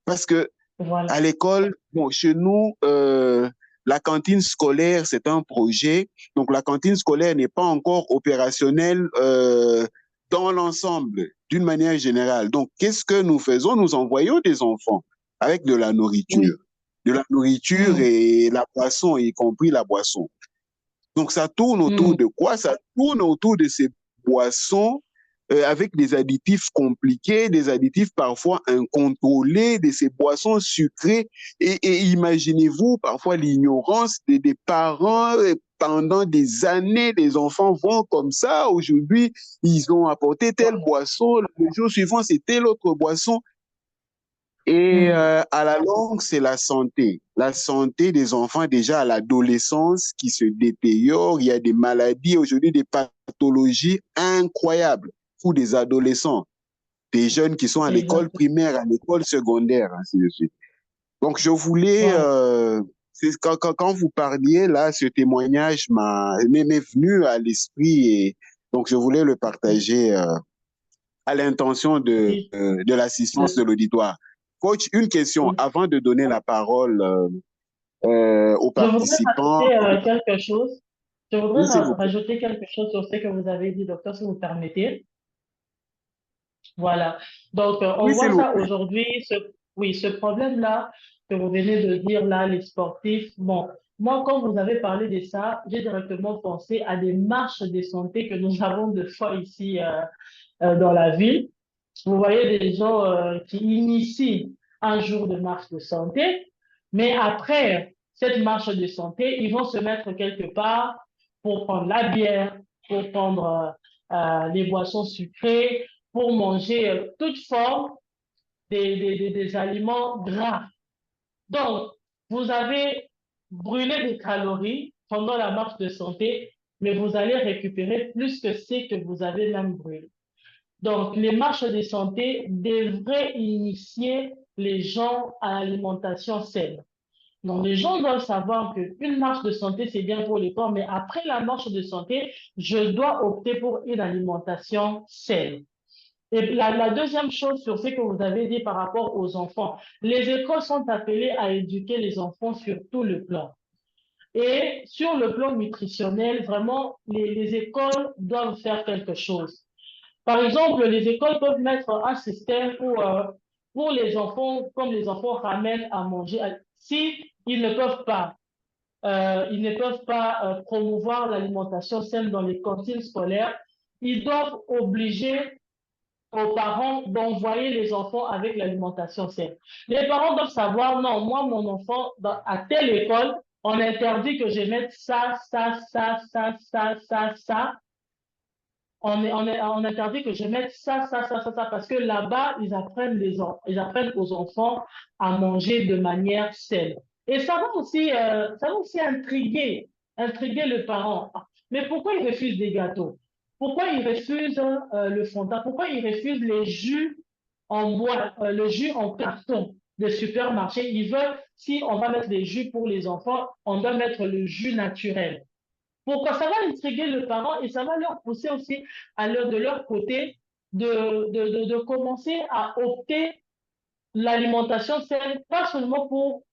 parce que voilà. à l'école, bon, chez nous, la cantine scolaire, c'est un projet. Donc, la cantine scolaire n'est pas encore opérationnelle dans l'ensemble, d'une manière générale. Donc, qu'est-ce que nous faisons? Nous envoyons des enfants avec de la nourriture. Oui. De la nourriture Mm. et la boisson, y compris la boisson. Donc, ça tourne autour Mm. de quoi? Ça tourne autour de ces boissons avec des additifs compliqués, des additifs parfois incontrôlés, de ces boissons sucrées. Et imaginez-vous parfois l'ignorance des parents. Pendant des années, les enfants vont comme ça. Aujourd'hui, ils ont apporté telle boisson. Le jour suivant, c'est telle autre boisson. Et Mm. à la longue, c'est la santé. La santé des enfants déjà à l'adolescence qui se détériore. Il y a des maladies aujourd'hui, des pathologies incroyables pour des adolescents, des jeunes qui sont à l'école Exact. primaire, à l'école secondaire, ainsi de suite. Donc, je voulais, Ouais. quand vous parliez là, ce témoignage m'est venu à l'esprit et donc je voulais le partager à l'intention Oui. de l'assistance de Oui. l'auditoire. Coach, une question Oui. avant de donner la parole aux Je voudrais participants. rajouter quelque chose. Je voudrais Oui, s'il vous plaît. rajouter quelque chose sur ce que vous avez dit, docteur, si vous permettez. Voilà. Donc, on Oui, s'il voit vous ça plaît. aujourd'hui, oui, ce problème-là que vous venez de dire là, les sportifs. Bon, moi, quand vous avez parlé de ça, j'ai directement pensé à des marches de santé que nous avons de fois ici dans la ville. Vous voyez des gens qui initient un jour de marche de santé, mais après cette marche de santé, ils vont se mettre quelque part pour prendre la bière, pour prendre les boissons sucrées, pour manger toute forme des aliments gras. Donc, vous avez brûlé des calories pendant la marche de santé, mais vous allez récupérer plus que ce que vous avez même brûlé. Donc, les marches de santé devraient initier les gens à l'alimentation saine. Donc, les gens doivent savoir qu'une marche de santé, c'est bien pour le corps, mais après la marche de santé, je dois opter pour une alimentation saine. Et la deuxième chose sur ce que vous avez dit par rapport aux enfants, les écoles sont appelées à éduquer les enfants sur tout le plan. Et sur le plan nutritionnel, vraiment, les écoles doivent faire quelque chose. Par exemple, les écoles peuvent mettre un système pour les enfants, comme les enfants ramènent à manger. Si ils ne peuvent pas, promouvoir l'alimentation saine dans les cantines scolaires, ils doivent obliger aux parents d'envoyer les enfants avec l'alimentation saine. Les parents doivent savoir, non, moi, mon enfant, à telle école, on interdit que je mette ça, ça, ça, ça, ça, ça, ça. On interdit que je mette ça, ça, ça, ça, ça, parce que là-bas, ils apprennent aux enfants à manger de manière saine. Et ça va aussi intriguer le parent. Mais pourquoi ils refusent des gâteaux? Pourquoi ils refusent le fondant? Pourquoi ils refusent les jus en bois, le jus en carton des supermarchés? Ils veulent, si on va mettre des jus pour les enfants, on doit mettre le jus naturel. Pourquoi? Ça va intriguer le parent et ça va leur pousser aussi de leur côté de commencer à opter l'alimentation saine, pas seulement pour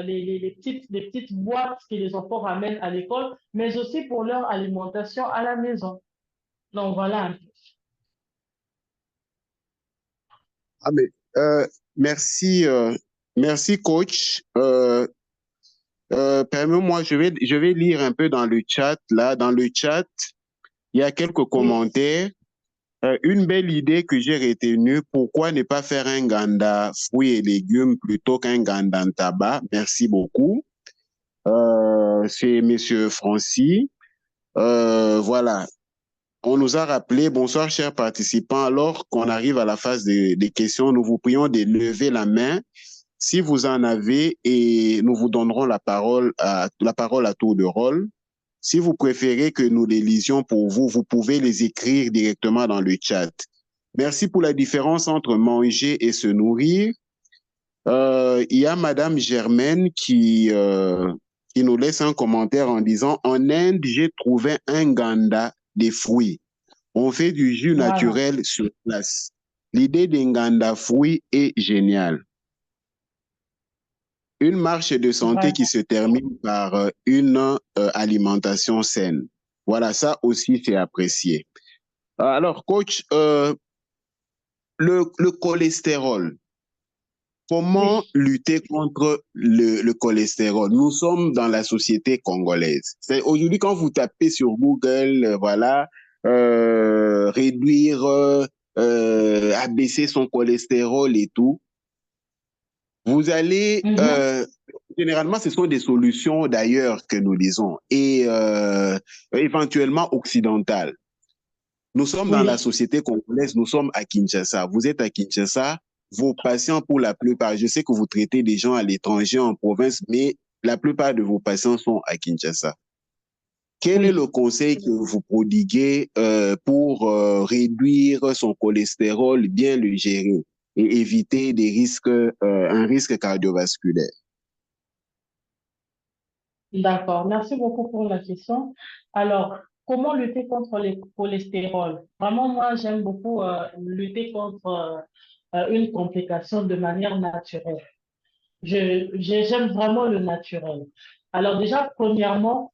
les petites boîtes que les enfants ramènent à l'école, mais aussi pour leur alimentation à la maison. Donc voilà. Ah, mais, merci, merci coach. Permets-moi, je vais lire un peu dans le chat. Là, dans le chat, il y a quelques Oui. commentaires. Une belle idée que j'ai retenue, pourquoi ne pas faire un ganda fruits et légumes plutôt qu'un ganda tabac? Merci beaucoup. C'est Monsieur Francis. Voilà. On nous a rappelé, bonsoir chers participants, alors qu'on arrive à la phase des questions, nous vous prions de lever la main si vous en avez et nous vous donnerons la parole à tour de rôle. Si vous préférez que nous les lisions pour vous, vous pouvez les écrire directement dans le chat. Merci pour la différence entre manger et se nourrir. Il y a Madame Germaine qui nous laisse un commentaire en disant, en Inde, j'ai trouvé un ganda des fruits. On fait du jus Voilà. naturel sur place. L'idée d'un ganda fruits est géniale. Une marche de santé qui Voilà. se termine par une alimentation saine. Voilà, ça aussi, c'est apprécié. Alors, coach, le cholestérol, comment Oui. lutter contre le cholestérol? Nous sommes dans la société congolaise. Aujourd'hui, quand vous tapez sur Google, voilà, réduire, abaisser son cholestérol et tout, vous allez, Mhm. généralement, ce sont des solutions d'ailleurs que nous lisons et éventuellement occidentales. Nous sommes dans la Oui. société congolaise, nous sommes à Kinshasa. Vous êtes à Kinshasa, vos patients pour la plupart, je sais que vous traitez des gens à l'étranger, en province, mais la plupart de vos patients sont à Kinshasa. Quel est le Oui. conseil que vous prodiguez pour réduire son cholestérol, bien le gérer et éviter des risques, un risque cardiovasculaire? D'accord. Merci beaucoup pour la question. Alors, comment lutter contre le cholestérol? Vraiment, moi, j'aime beaucoup lutter contre une complication de manière naturelle. J'aime vraiment le naturel. Alors déjà, premièrement,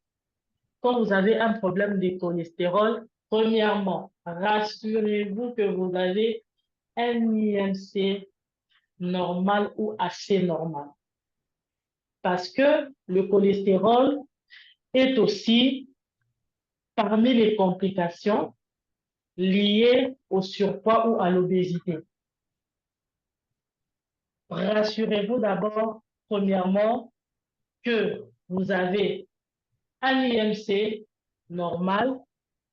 quand vous avez un problème de cholestérol, premièrement, rassurez-vous que vous avez un IMC normal ou assez normal. Parce que le cholestérol est aussi parmi les complications liées au surpoids ou à l'obésité. Rassurez-vous d'abord, premièrement, que vous avez un IMC normal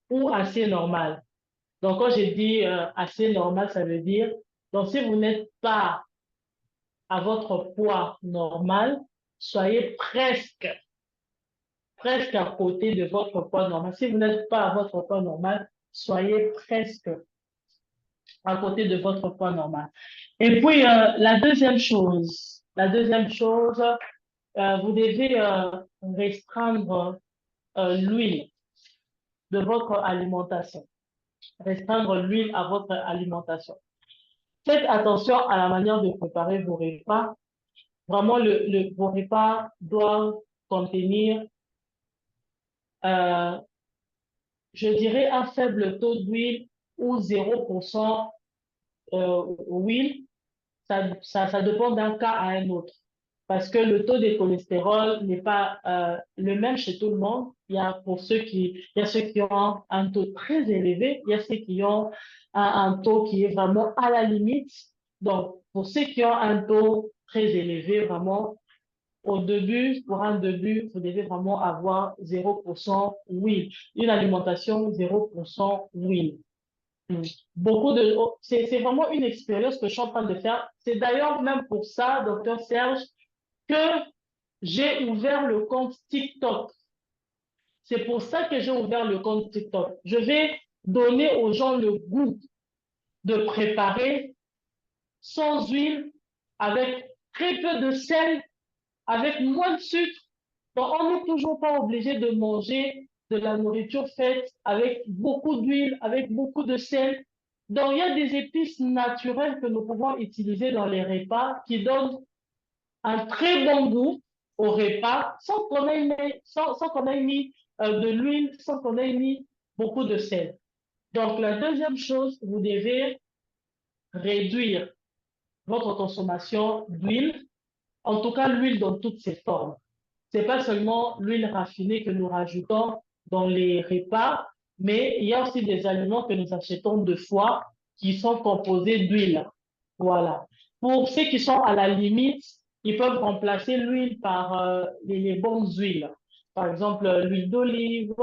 ou assez normal. Donc, quand je dis assez normal, ça veut dire, donc si vous n'êtes pas à votre poids normal, soyez presque à côté de votre poids normal. Si vous n'êtes pas à votre poids normal, soyez presque à côté de votre poids normal. Et puis, la deuxième chose, La deuxième chose, vous devez restreindre l'huile de votre alimentation. Restreindre l'huile à votre alimentation. Faites attention à la manière de préparer vos repas. Vraiment, vos repas doivent contenir, je dirais, un faible taux d'huile ou 0% huile. Ça dépend d'un cas à un autre. Parce que le taux de cholestérol n'est pas le même chez tout le monde. Il y a il y a ceux qui ont un taux très élevé, il y a ceux qui ont un taux qui est vraiment à la limite. Donc, pour ceux qui ont un taux très élevé, vraiment, au début, pour un début, vous devez vraiment avoir 0% huile. Une alimentation 0% huile. C'est vraiment une expérience que je suis en train de faire. C'est d'ailleurs même pour ça, docteur Serge, que j'ai ouvert le compte TikTok. C'est pour ça que j'ai ouvert le compte TikTok. Je vais donner aux gens le goût de préparer sans huile, avec très peu de sel, avec moins de sucre. Donc, on n'est toujours pas obligé de manger de la nourriture faite avec beaucoup d'huile, avec beaucoup de sel. Donc, il y a des épices naturelles que nous pouvons utiliser dans les repas qui donnent un très bon goût au repas sans qu'on ait mis de l'huile, sans qu'on ait mis beaucoup de sel. Donc, la deuxième chose, vous devez réduire votre consommation d'huile, en tout cas l'huile dans toutes ses formes. C'est pas seulement l'huile raffinée que nous rajoutons dans les repas, mais il y a aussi des aliments que nous achetons deux fois qui sont composés d'huile. Voilà. Pour ceux qui sont à la limite, ils peuvent remplacer l'huile par les bonnes huiles. Par exemple, l'huile d'olive,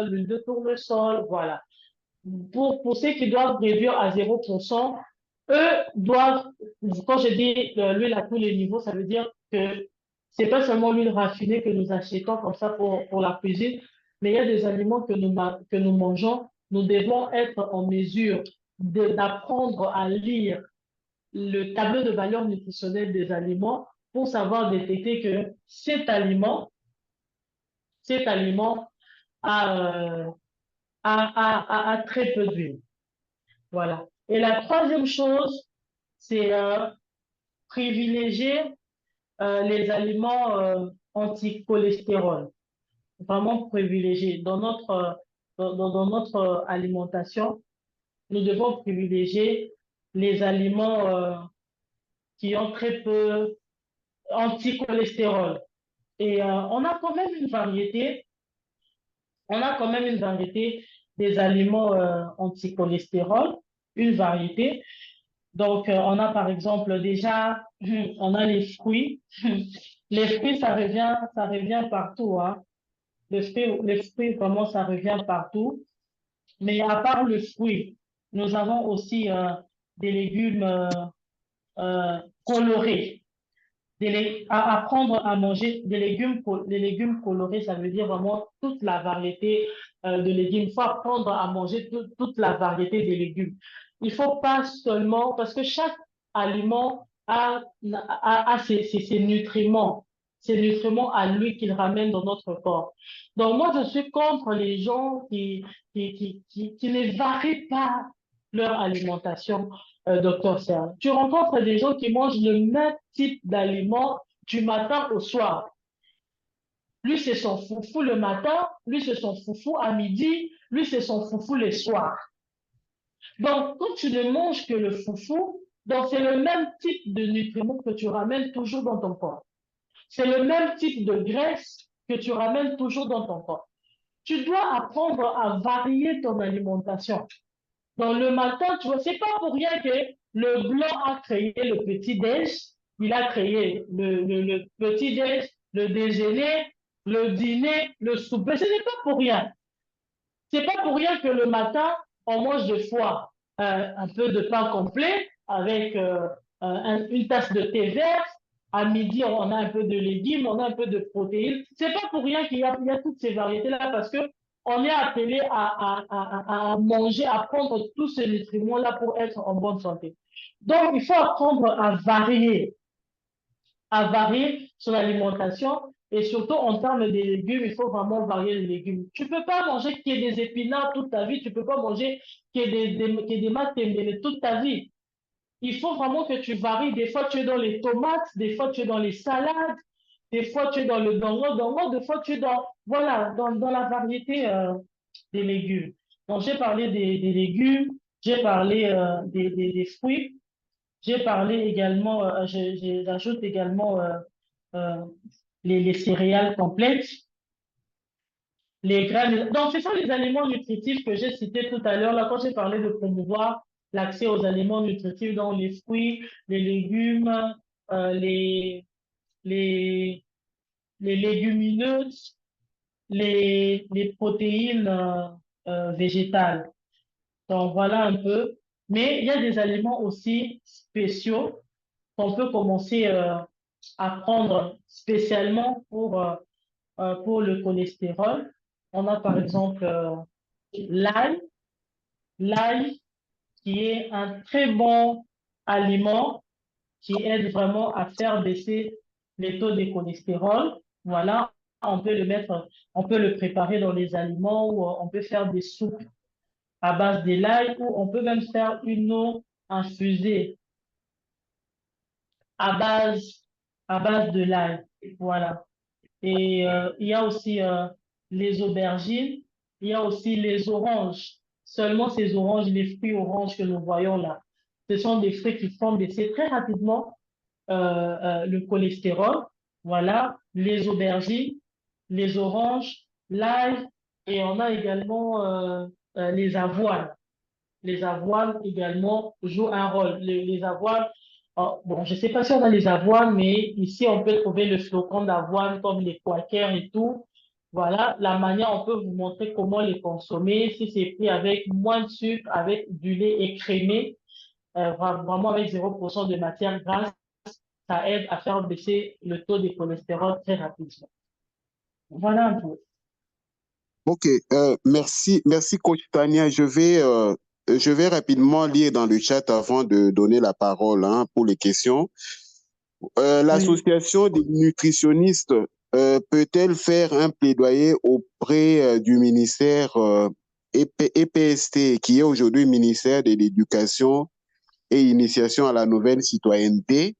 l'huile de tournesol, voilà. Pour ceux qui doivent réduire à 0%, eux doivent, quand je dis l'huile à tous les niveaux, ça veut dire que c'est pas seulement l'huile raffinée que nous achetons comme ça pour la cuisine, mais il y a des aliments que nous mangeons. Nous devons être en mesure d'apprendre à lire le tableau de valeur nutritionnelle des aliments pour savoir détecter que cet aliment a, a très peu d'huile. Voilà. Et la troisième chose, c'est privilégier les aliments anti-cholestérol. Vraiment privilégier. Dans notre alimentation, nous devons privilégier les aliments qui ont très peu anti-cholestérol. Et on a quand même une variété des aliments anti-cholestérol, une variété. Donc, on a par exemple déjà, on a les fruits. Les fruits, ça revient partout, hein. Les fruits, vraiment, ça revient partout. Mais à part le fruit, nous avons aussi des légumes colorés. Apprendre à manger des légumes colorés, ça veut dire vraiment toute la variété de légumes. Il faut apprendre à manger toute la variété des légumes. Il faut pas seulement, parce que chaque aliment a ses nutriments à lui qu'il ramène dans notre corps. Donc moi, je suis contre les gens qui ne varient pas leur alimentation. Docteur Serge. Tu rencontres des gens qui mangent le même type d'aliments du matin au soir. Lui, c'est son foufou le matin, lui, c'est son foufou à midi, lui, c'est son foufou le soir. Donc, quand tu ne manges que le foufou, donc c'est le même type de nutriments que tu ramènes toujours dans ton corps. C'est le même type de graisse que tu ramènes toujours dans ton corps. Tu dois apprendre à varier ton alimentation. Dans le matin, tu vois, c'est pas pour rien que le blanc a créé le petit-déj, il a créé le petit-déj, le déjeuner, le dîner, le souper. Ce n'est pas pour rien. C'est pas pour rien que le matin, on mange des fois un peu de pain complet avec une tasse de thé vert. À midi, on a un peu de légumes, on a un peu de protéines. C'est pas pour rien qu'il y a toutes ces variétés-là parce que on est appelé à manger, à prendre tous ces nutriments-là pour être en bonne santé. Donc, il faut apprendre à varier. à varier son alimentation. Et surtout, en termes de légumes, il faut vraiment varier les légumes. Tu peux pas manger qu'il y ait des épinards toute ta vie. Tu peux pas manger qu'il y ait qu'il y ait des maths toute ta vie. Il faut vraiment que tu varies. Des fois, tu es dans les tomates, des fois, tu es dans les salades, des fois, tu es dans le dango, des fois, tu es dans, voilà, dans la variété des légumes. Donc, j'ai parlé des légumes, j'ai parlé des fruits, j'ai parlé également, j'ajoute également euh, les céréales complètes, les graines. Donc, ce sont les aliments nutritifs que j'ai cités tout à l'heure, là, quand j'ai parlé de promouvoir l'accès aux aliments nutritifs, donc les fruits, les légumes, euh, les, les, les légumineuses, les protéines végétales. Donc, voilà un peu. Mais il y a des aliments aussi spéciaux qu'on peut commencer à prendre spécialement pour le cholestérol. On a par exemple l'ail, l'ail qui est un très bon aliment qui aide vraiment à faire baisser les taux de cholestérol. Voilà, on peut le mettre, on peut le préparer dans les aliments ou on peut faire des soupes à base de l'ail ou on peut même faire une eau infusée à base, à base de l'ail. Voilà. Et il y a aussi les aubergines, il y a aussi les oranges. Seulement ces oranges, les fruits oranges que nous voyons là, ce sont des fruits qui font baisser très rapidement le cholestérol. Voilà, les aubergines, les oranges, l'ail, et on a également les avoines. Les avoines également jouent un rôle. Les avoines, bon, je ne sais pas si on a les avoines, mais ici, on peut trouver le flocon d'avoine comme les quakers et tout. Voilà, la manière, on peut vous montrer comment les consommer. Si c'est pris avec moins de sucre, avec du lait écrémé, vraiment avec 0% de matière grasse, ça aide à faire baisser le taux de cholestérol très rapidement. Voilà un peu. Ok, merci Coach Tania. Je vais rapidement lire dans le chat avant de donner la parole hein, pour les questions. Oui. L'association des nutritionnistes peut-elle faire un plaidoyer auprès du ministère EPST, qui est aujourd'hui ministère de l'Éducation et Initiation à la nouvelle citoyenneté?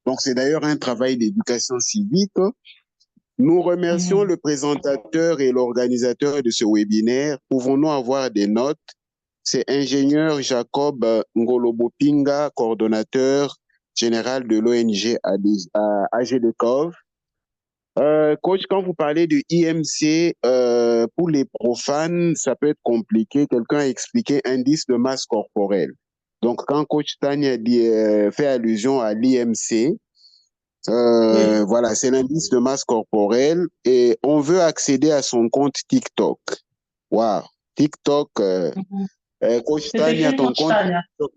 Donc, c'est d'ailleurs un travail d'éducation civique. Nous remercions Mhm. le présentateur et l'organisateur de ce webinaire. Pouvons-nous avoir des notes? C'est ingénieur Jacob Ngolobopinga, coordonnateur général de l'ONG AGDCOV. Coach, quand vous parlez de IMC, pour les profanes, ça peut être compliqué. Quelqu'un a expliqué indice de masse corporelle. Donc, quand Coach Tania fait allusion à l'IMC, Oui. voilà, c'est l'indice de masse corporelle et on veut accéder à son compte TikTok. Waouh, TikTok, Mhm. Coach C'est Tania, écrit ton Coach compte Tania. TikTok,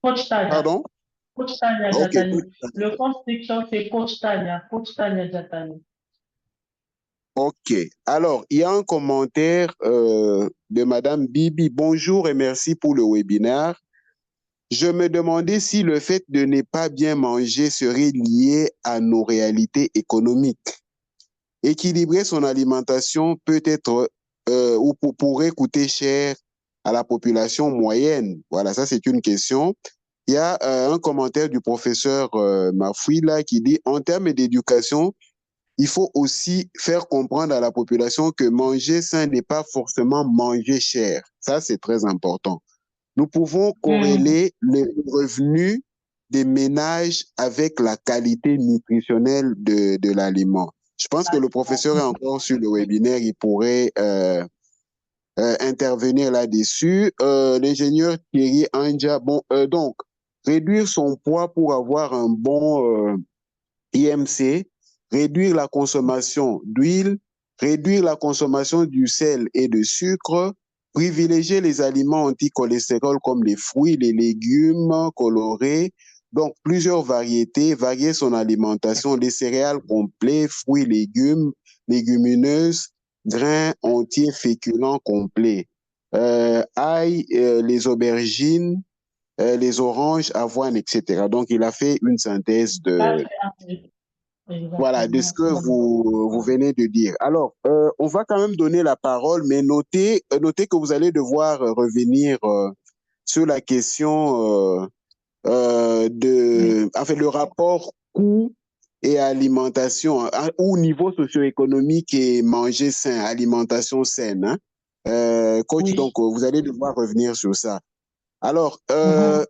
Coach Tania. pardon? Coach Tania Ok, Jatani. Coach Le Tania. compte TikTok, c'est Coach Tania. Coach Tania Jatani. Ok. Alors, il y a un commentaire de Madame Bibi. Bonjour et merci pour le webinaire. Je me demandais si le fait de ne pas bien manger serait lié à nos réalités économiques. Équilibrer son alimentation peut être ou pourrait coûter cher à la population moyenne. Voilà, ça c'est une question. Il y a un commentaire du professeur Mafoui là qui dit en termes d'éducation, il faut aussi faire comprendre à la population que manger sain n'est pas forcément manger cher. Ça c'est très important. Nous pouvons Mhm. corréler les revenus des ménages avec la qualité nutritionnelle de l'aliment. Je pense que le professeur est encore sur le webinaire, il pourrait intervenir là-dessus. L'ingénieur Thierry Anja, bon, donc, réduire son poids pour avoir un bon IMC, réduire la consommation d'huile, réduire la consommation du sel et de sucre, privilégier les aliments anti-cholestérol comme les fruits, les légumes colorés, donc plusieurs variétés, varier son alimentation, les céréales complets, fruits, légumes, légumineuses, grains entiers, féculents complets, ail, les aubergines, les oranges, avoine, etc. Donc, il a fait une synthèse Là, de, c'est un peu. Voilà, de ce exactement. que vous venez de dire. Alors, on va quand même donner la parole, mais notez que vous allez devoir revenir sur la question Oui, en fait, le rapport coût et alimentation, ou niveau socio-économique et manger sain, alimentation saine, hein. Coach, donc, oui. vous allez devoir revenir sur ça. Alors, Mhm.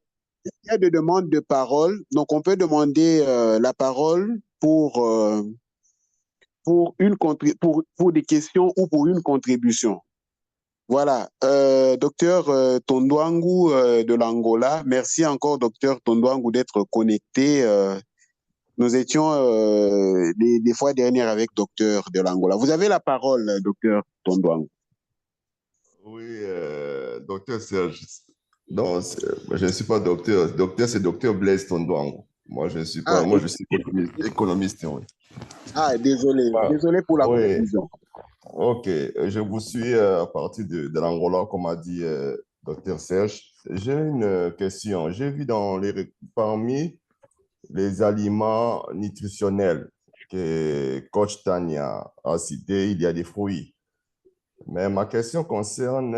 il y a des demandes de parole. Donc, on peut demander la parole pour des questions ou pour une contribution. Voilà, docteur Tondouangou de l'Angola. Merci encore, docteur Tondouangou, d'être connecté. Nous étions des fois dernières avec docteur de l'Angola. Vous avez la parole, docteur Tondouangou. Oui, docteur Serge. Non, je ne suis pas docteur. Docteur, c'est docteur Blaise Tondouango. Moi, je ne suis pas. Ah, Moi, je suis économiste, oui. désolé. Ah, Désolé pour la oui, confusion. ok. Je vous suis à partir de l'Angola, comme a dit docteur Serge. J'ai une question. J'ai vu parmi les aliments nutritionnels que Coach Tania a cité, il y a des fruits. Mais ma question concerne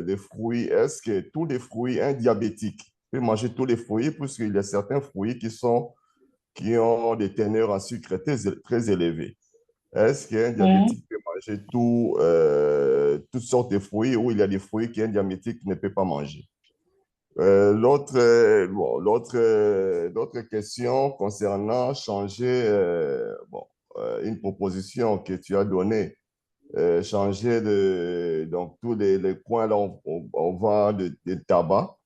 les fruits. Est-ce que tous les fruits, un diabétique peut manger tous les fruits, puisqu'il y a certains fruits qui ont des teneurs en sucre très élevées? Est-ce qu'un Mhm. diabétique peut manger toutes sortes de fruits, ou il y a des fruits qu'un diabétique ne peut pas manger? L'autre question concernant changer une proposition que tu as donnée, changer donc tous les coins là, on vend de tabac,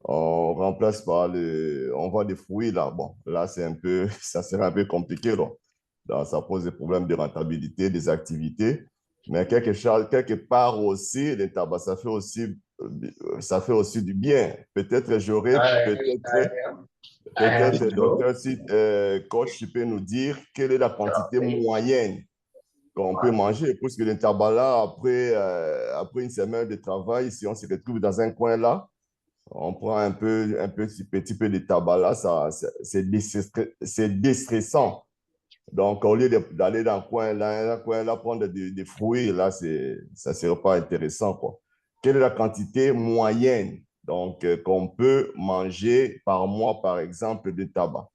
on remplace on vend des fruits là. Bon, là, ça serait un peu compliqué, là. Donc, ça pose des problèmes de rentabilité des activités. Mais quelque part aussi, le tabac, ça fait aussi du bien. Peut-être, docteur, si, coach, tu peux nous dire quelle est la quantité moyenne qu'on peut manger, parce que le tabac là, après une semaine de travail, si on se retrouve dans un coin là, on prend petit peu de tabac là, c'est déstressant. Donc, au lieu d'aller dans un coin là, prendre des fruits, là, ça ne serait pas intéressant, quoi. Quelle est la quantité moyenne, donc, qu'on peut manger par mois, par exemple, de tabac?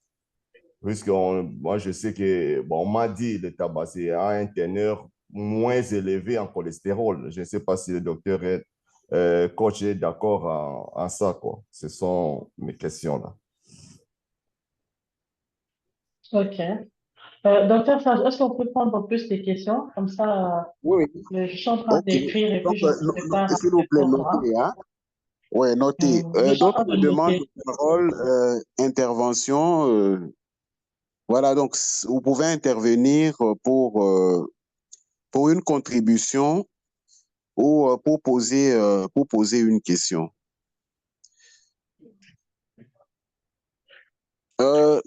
Moi, je sais que, bon, on m'a dit le tabac, c'est à un teneur moins élevé en cholestérol. Je ne sais pas si le docteur coach est d'accord en ça, quoi. Ce sont mes questions là. OK. Docteur Sage, est-ce qu'on peut prendre plus de questions? Comme ça, Oui, je suis en train ok. d'écrire et Donc, puis je me prépare à s'il vous plaît, répondre, hein. notez, hein. Ouais, notez. Je suis en train D'autres de demandes noter. de parole, intervention. Voilà, donc vous pouvez intervenir pour une contribution ou pour poser une question.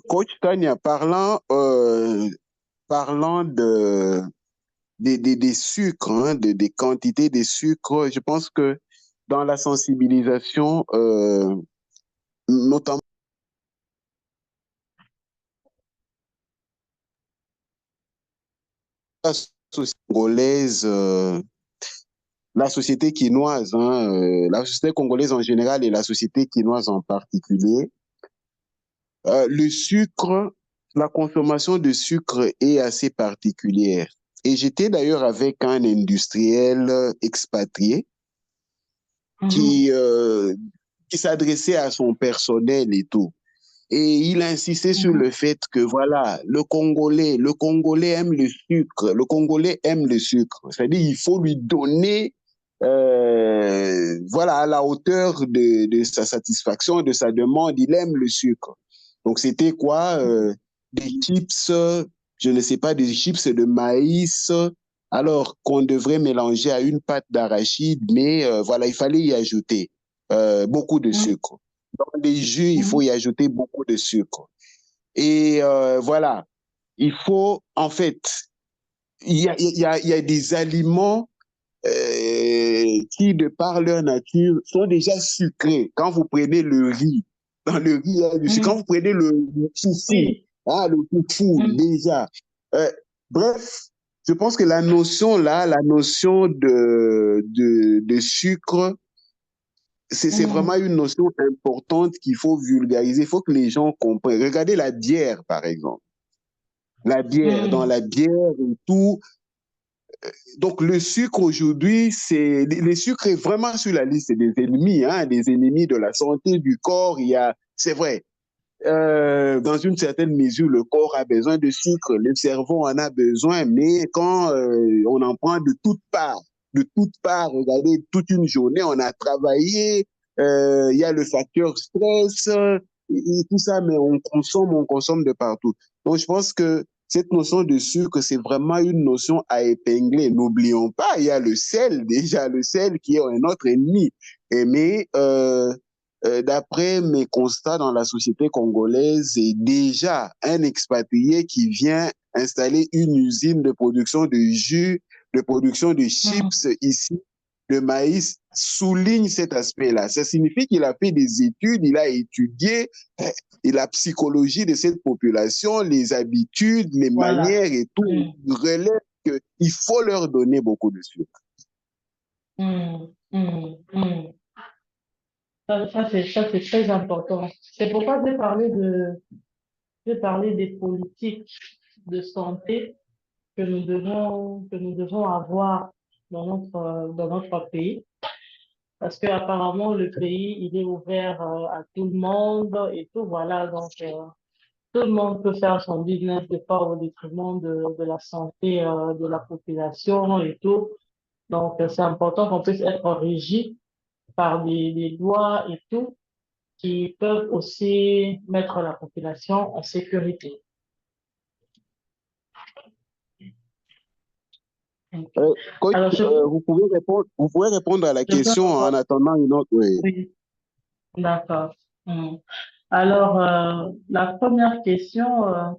Coach Tania, parlant des sucres, hein, des quantités de sucre, je pense que dans la sensibilisation, notamment la société congolaise, la société quinoise, hein, la société congolaise en général et la société quinoise en particulier, le sucre, la consommation de sucre est assez particulière. Et j'étais d'ailleurs avec un industriel expatrié Mhm. qui, euh, qui s'adressait à son personnel et tout. Et il a insisté sur Mhm. le fait que voilà, le Congolais aime le sucre, le Congolais aime le sucre. C'est-à-dire il faut lui donner, voilà, à la hauteur de sa satisfaction, de sa demande, il aime le sucre. Donc c'était quoi, des chips, je ne sais pas, des chips de maïs, alors qu'on devrait mélanger à une pâte d'arachide, mais voilà, il fallait y ajouter beaucoup de Mhm. sucre. Dans les jus, il faut Mhm. y ajouter beaucoup de sucre. Et voilà, il faut, en fait, il y a des aliments qui, de par leur nature, sont déjà sucrés. Quand vous prenez le riz, dans le riz, il y a du sucre. Quand Mhm. vous prenez le foufou, Oui. Ah, le food, déjà. Bref, je pense que la notion là, la notion de sucre, c'est vraiment une notion importante qu'il faut vulgariser. Il faut que les gens comprennent. Regardez la bière, par exemple. La bière, dans la bière et tout. Donc, le sucre aujourd'hui, le sucre est vraiment sur la liste des ennemis, hein, des ennemis de la santé du corps. C'est vrai, dans une certaine mesure, le corps a besoin de sucre, le cerveau en a besoin, mais quand on en prend de toutes parts, regardez, toute une journée, on a travaillé, il y a le facteur stress et tout ça, mais on consomme de partout. Donc, je pense que cette notion de sucre, c'est vraiment une notion à épingler. N'oublions pas, il y a le sel, déjà, le sel qui est un autre ennemi. Mais d'après mes constats dans la société congolaise, c'est déjà un expatrié qui vient installer une usine de production de jus, de production de chips ici, de maïs, souligne cet aspect-là. Ça signifie qu'il a fait des études, il a étudié la psychologie de cette population, les habitudes, les manières et tout. Il relève qu'il faut leur donner beaucoup de sucre. Ça, c'est très important. C'est pourquoi j'ai parlé des politiques de santé que nous devons avoir dans notre pays. Parce qu'apparemment, le pays, il est ouvert à tout le monde et tout, voilà. Donc, tout le monde peut faire son business de pas au détriment de la santé de la population et tout. Donc, c'est important qu'on puisse être régi par des lois et tout qui peuvent aussi mettre la population en sécurité. Coach, Alors, vous pouvez répondre à la je peux question en répondre? attendant une autre. Oui. Oui, d'accord. Alors, la première question,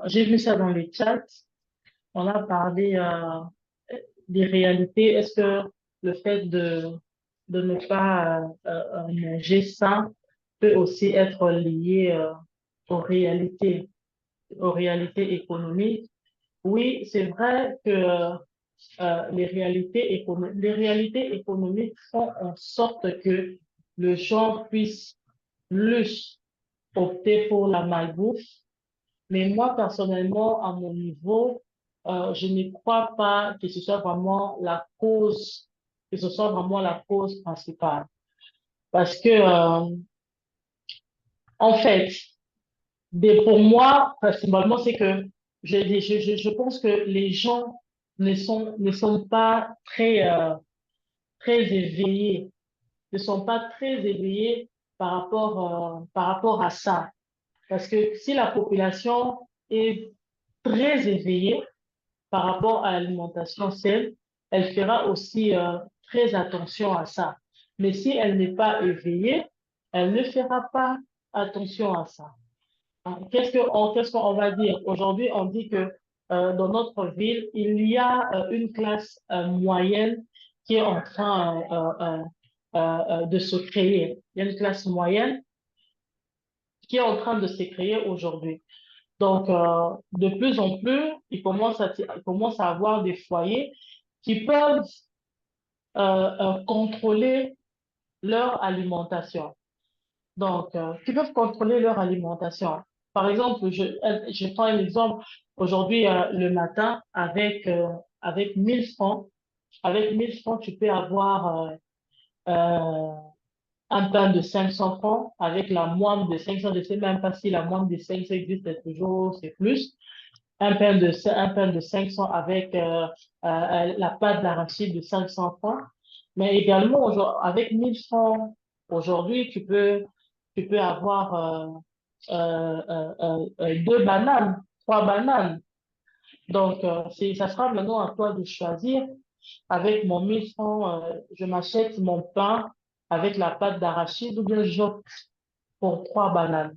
j'ai vu ça dans les chats. On a parlé des réalités. Est-ce que le fait de ne pas manger sain peut aussi être lié aux réalités, aux réalités économiques? Oui, c'est vrai que les réalités économiques font en sorte que le gens puisse plus opter pour la malbouffe. Mais moi, personnellement, à mon niveau, je ne crois pas que ce soit vraiment la cause, que ce soit vraiment la cause principale. Parce que, en fait, pour moi, principalement, c'est que je pense que les gens ne sont pas très éveillés, ne sont pas très éveillés par rapport à ça. Parce que si la population est très éveillée par rapport à l'alimentation saine, elle fera aussi très attention à ça. Mais si elle n'est pas éveillée, elle ne fera pas attention à ça. Qu'est-ce qu'on va dire? Aujourd'hui, on dit que dans notre ville, il y a une classe moyenne qui est en train de se créer. Il y a une classe moyenne qui est en train de se créer aujourd'hui. Donc, de plus en plus, il commence à avoir des foyers qui peuvent contrôler leur alimentation. Donc, qui peuvent contrôler leur alimentation. Par exemple, je prends un exemple. Aujourd'hui, le matin, avec 1000 francs, tu peux avoir euh, un pain de 500 francs avec la moindre de 500. Je ne sais même pas si la moindre de 500 existe, c'est toujours, c'est plus. Un pain de 500 avec la pâte d'arachide de 500 francs. Mais également, avec 1000 francs, aujourd'hui, tu peux avoir deux bananes, trois bananes. Donc, ça sera maintenant à toi de choisir. Avec mon 1000 francs, je m'achète mon pain avec la pâte d'arachide ou bien j'opte pour trois bananes.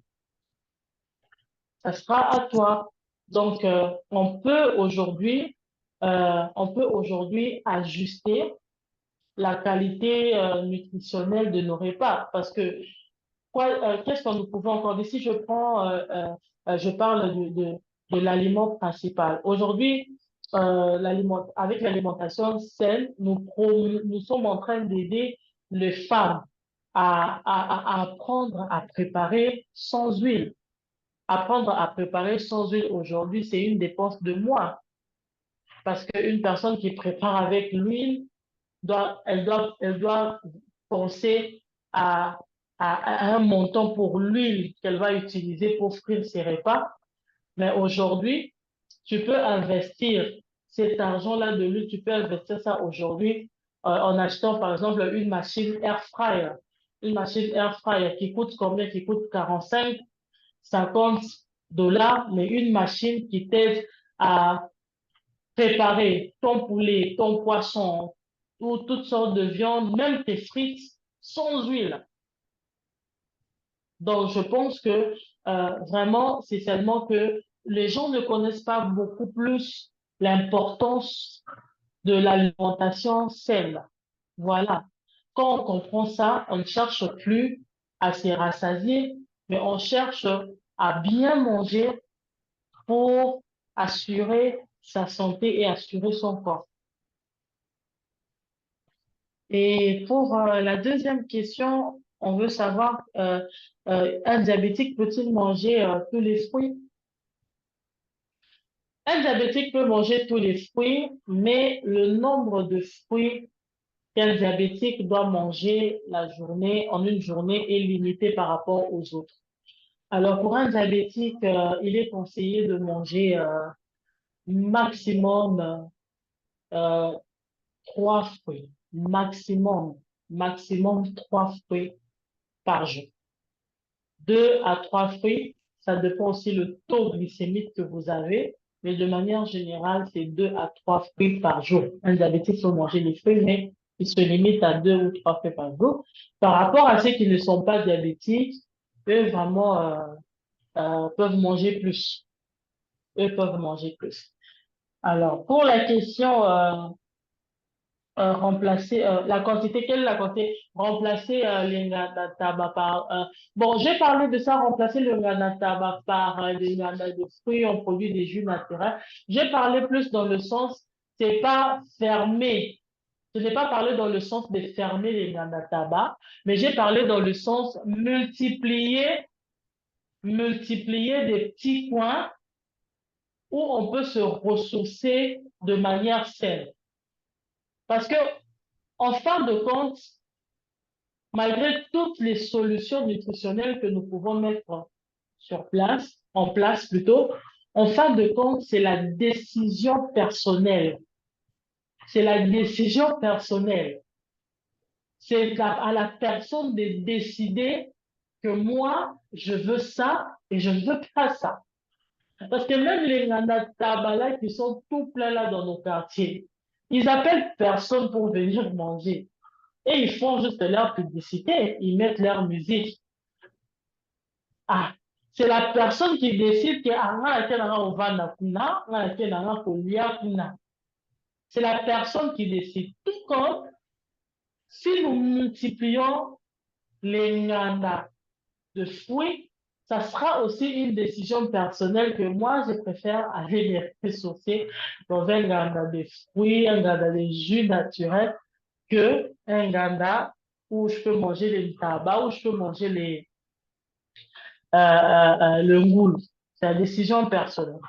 Ça sera à toi. Donc, on peut aujourd'hui ajuster la qualité nutritionnelle de nos repas parce que Qu'est-ce que nous pouvons encore dire? Si je prends, je parle de l'aliment principal. Aujourd'hui, avec l'alimentation saine, nous sommes en train d'aider les femmes à apprendre à préparer sans huile. Apprendre à préparer sans huile aujourd'hui, c'est une dépense de moins. Parce qu'une personne qui prépare avec l'huile, elle doit penser à, à un montant pour l'huile qu'elle va utiliser pour frire ses repas. Mais aujourd'hui, tu peux investir cet argent-là de l'huile, tu peux investir ça aujourd'hui en achetant par exemple une machine air fryer. Une machine air fryer qui coûte combien? Qui coûte 45, 50 dollars, mais une machine qui t'aide à préparer ton poulet, ton poisson ou toutes sortes de viandes, même tes frites sans huile. Donc, je pense que vraiment, c'est seulement que les gens ne connaissent pas beaucoup plus l'importance de l'alimentation saine. Voilà. Quand on comprend ça, on ne cherche plus à se rassasier, mais on cherche à bien manger pour assurer sa santé et assurer son corps. Et pour la deuxième question, on veut savoir, un diabétique peut-il manger tous les fruits? Un diabétique peut manger tous les fruits, mais le nombre de fruits qu'un diabétique doit manger en une journée est limité par rapport aux autres. Alors, pour un diabétique, il est conseillé de manger maximum euh, 3 fruits. Maximum 3 fruits par jour. 2 à 3 fruits, ça dépend aussi le taux glycémique que vous avez, mais de manière générale, c'est 2 à 3 fruits par jour. Un diabétique peut manger des fruits, mais il se limite à 2 ou 3 fruits par jour. Par rapport à ceux qui ne sont pas diabétiques, eux vraiment peuvent manger plus. Eux peuvent manger plus. Alors, pour la question remplacer la quantité, quelle est la quantité? Remplacer l'ingrédient tabac par... bon, j'ai parlé de ça, remplacer le tabac par des de fruits, on produit des jus naturels. J'ai parlé plus dans le sens, c'est pas fermer. Je n'ai pas parlé dans le sens de fermer les tabac, mais j'ai parlé dans le sens multiplier des petits coins où on peut se ressourcer de manière saine. Parce que, en fin de compte, malgré toutes les solutions nutritionnelles que nous pouvons mettre en place plutôt, en fin de compte, c'est la décision personnelle. C'est la décision personnelle. C'est à la personne de décider que moi, je veux ça et je ne veux pas ça. Parce que même les nanatabala qui sont tout pleins là dans nos quartiers, ils appellent personne pour venir manger. Et ils font juste leur publicité, ils mettent leur musique. Ah, c'est la personne qui décide que c'est la personne qui décide. Tout comme si nous multiplions les nganda de fruits, ça sera aussi une décision personnelle que moi, je préfère aller les ressourcer dans un nganda de fruits, un nganda de jus naturel, que un nganda où je peux manger les tabac, où je peux manger le ngoul. C'est la décision personnelle.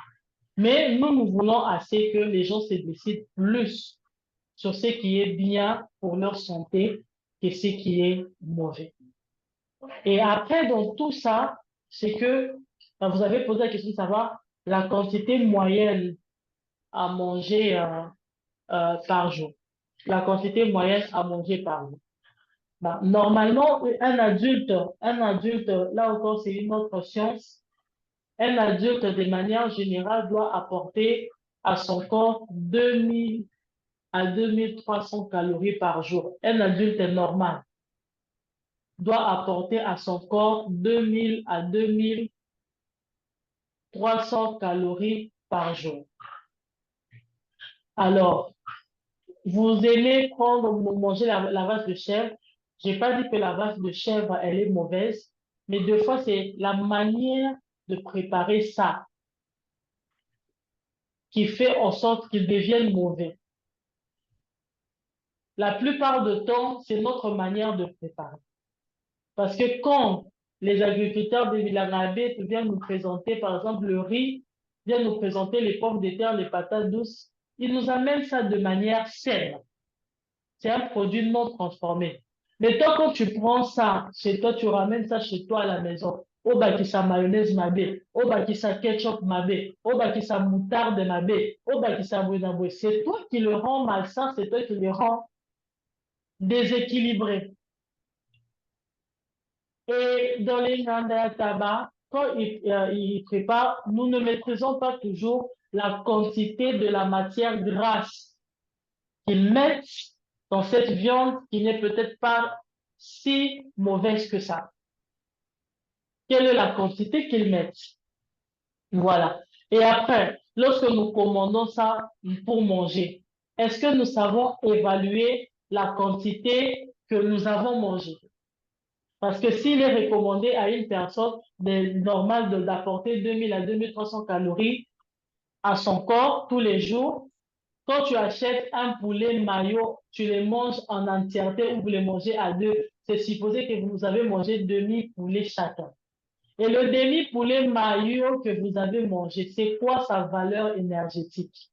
Mais nous voulons assez que les gens se décident plus sur ce qui est bien pour leur santé que ce qui est mauvais. Et après, dans tout ça, c'est que vous avez posé la question de savoir la quantité moyenne à manger par jour. La quantité moyenne à manger par jour. Normalement, un adulte, là encore, c'est une autre science. Un adulte, de manière générale, doit apporter à son corps 2000 à 2300 calories par jour. Un adulte normal doit apporter à son corps 2000 à 2300 calories par jour. Alors, vous aimez manger la vache de chèvre. Je n'ai pas dit que la vache de chèvre, elle est mauvaise. mais deux fois, c'est la manière de préparer ça qui fait en sorte qu'ils deviennent mauvais. La plupart du temps, c'est notre manière de préparer. Parce que quand les agriculteurs de Villarabé viennent nous présenter, par exemple, le riz, viennent nous présenter les pommes de terre, les patates douces, ils nous amènent ça de manière saine. C'est un produit non transformé. Mais toi, quand tu prends ça chez toi, tu ramènes ça chez toi à la maison. Au baki sa mayonnaise mabé, au baki sa ketchup mabé, au baki sa moutarde mabé, au baki sa bouinaboué. C'est toi qui le rends malsain, c'est toi qui le rends déséquilibré. Et dans les Nganda tabac, quand ils préparent, nous ne maîtrisons pas toujours la quantité de la matière grasse qu'ils mettent dans cette viande qui n'est peut-être pas si mauvaise que ça. Quelle est la quantité qu'ils mettent? Voilà. Et après, lorsque nous commandons ça pour manger, est-ce que nous savons évaluer la quantité que nous avons mangée? Parce que s'il est recommandé à une personne normal d'apporter 2000 à 2300 calories à son corps tous les jours, quand tu achètes un poulet maillot, tu les manges en entièreté ou vous les mangez à deux, c'est supposé que vous avez mangé demi-poulet chacun. Et le demi-poulet maillot que vous avez mangé, c'est quoi sa valeur énergétique?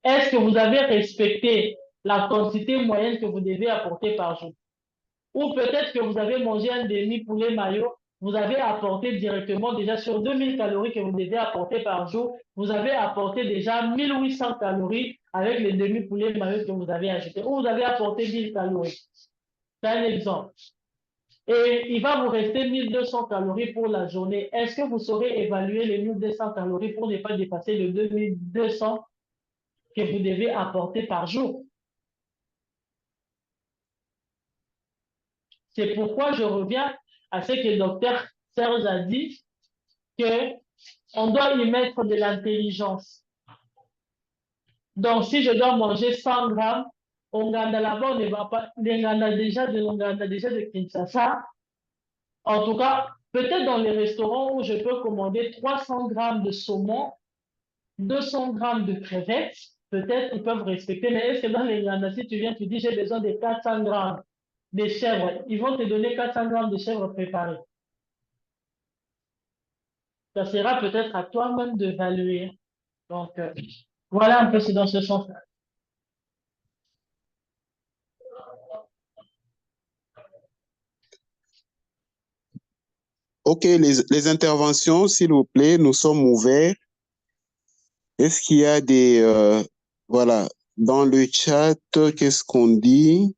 Est-ce que vous avez respecté la quantité moyenne que vous devez apporter par jour? Ou peut-être que vous avez mangé un demi-poulet maillot, vous avez apporté directement déjà sur 2000 calories que vous devez apporter par jour, vous avez apporté déjà 1800 calories avec les demi-poulets maillot que vous avez ajouté, ou vous avez apporté 1000 calories. C'est un exemple. Et il va vous rester 1200 calories pour la journée. Est-ce que vous saurez évaluer les 1200 calories pour ne pas dépasser les 2200 que vous devez apporter par jour? C'est pourquoi je reviens à ce que le docteur Serge a dit, qu'on doit y mettre de l'intelligence. Donc, si je dois manger 100 grammes, on Nganda là-bas, on ne va pas, les Nganda déjà de Kinshasa. En tout cas, peut-être dans les restaurants où je peux commander 300 grammes de saumon, 200 grammes de crevettes, peut-être ils peuvent respecter, mais est-ce que dans les Nganda, si tu viens, tu dis j'ai besoin de 400 grammes de chèvre, ils vont te donner 400 grammes de chèvre préparées. Ça sera peut-être à toi-même d'évaluer. Donc, voilà un peu, c'est dans ce sens-là. Ok, les interventions, s'il vous plaît, nous sommes ouverts. Est-ce qu'il y a des... voilà, dans le chat, qu'est-ce qu'on dit?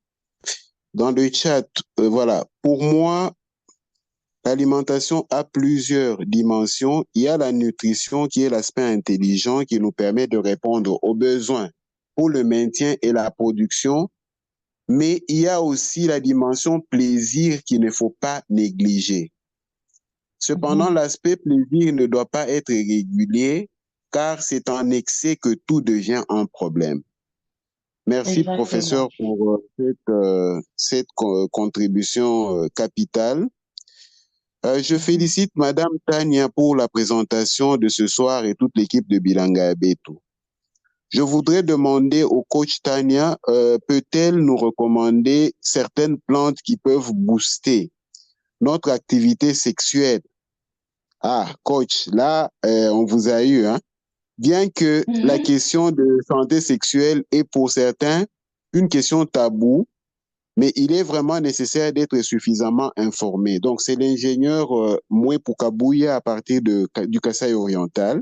Dans le chat, voilà, pour moi, l'alimentation a plusieurs dimensions. Il y a la nutrition qui est l'aspect intelligent qui nous permet de répondre aux besoins pour le maintien et la production. Mais il y a aussi la dimension plaisir qu'il ne faut pas négliger. Cependant, l'aspect plaisir ne doit pas être régulier car c'est en excès que tout devient un problème. Merci, Exactement. professeur, pour cette contribution capitale. Je félicite Madame Tania pour la présentation de ce soir et toute l'équipe de Bilanga Abeto. Je voudrais demander au coach Tania, peut-elle nous recommander certaines plantes qui peuvent booster notre activité sexuelle? Ah, coach, là, on vous a eu, hein? Bien que la question de santé sexuelle est pour certains une question taboue, mais il est vraiment nécessaire d'être suffisamment informé. Donc, c'est l'ingénieur Moué Poukabouya à partir du Kasaï oriental.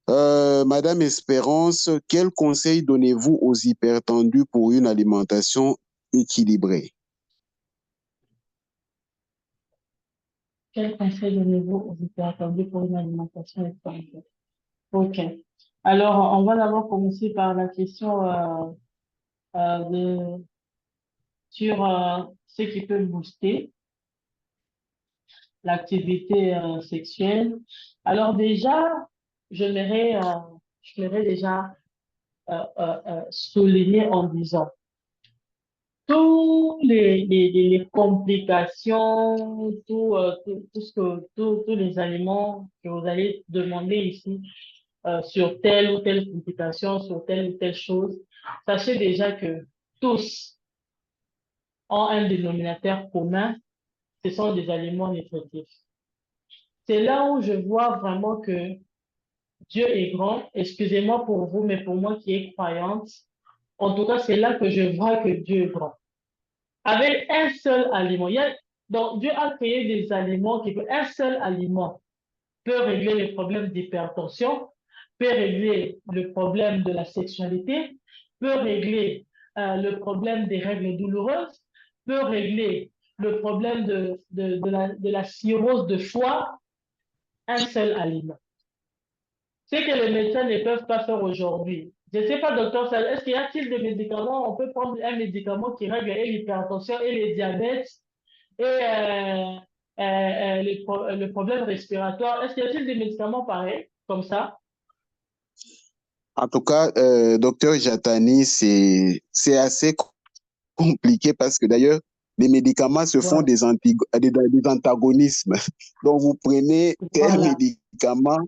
Madame Espérance, quel conseil donnez-vous aux hypertendus pour une alimentation équilibrée? Quel conseil donnez-vous aux hypertendus pour une alimentation équilibrée? Ok. Alors, on va d'abord commencer par la question sur ce qui peut booster l'activité sexuelle. Alors déjà, j'aimerais déjà souligner en disant tous les complications, tous les aliments que vous allez demander ici sur telle ou telle complication, sur telle ou telle chose, sachez déjà que tous ont un dénominateur commun, ce sont des aliments nutritifs. C'est là où je vois vraiment que Dieu est grand. Excusez-moi pour vous, mais pour moi qui est croyante, en tout cas, c'est là que je vois que Dieu est grand. Avec un seul aliment. Donc, Dieu a créé des aliments un seul aliment peut régler les problèmes d'hypertension, peut régler le problème de la sexualité, peut régler le problème des règles douloureuses, peut régler le problème de la cirrhose de foie, un seul aliment. Ce que les médecins ne peuvent pas faire aujourd'hui. Je ne sais pas, docteur, est-ce qu'il y a-t-il des médicaments, on peut prendre un médicament qui règle l'hypertension et le diabète et le problème respiratoire. Est-ce qu'il y a-t-il des médicaments pareils, comme ça? En tout cas, docteur Jatani, c'est assez compliqué parce que d'ailleurs, les médicaments se font Ouais. des antagonismes. Donc, vous prenez tel Voilà. médicament,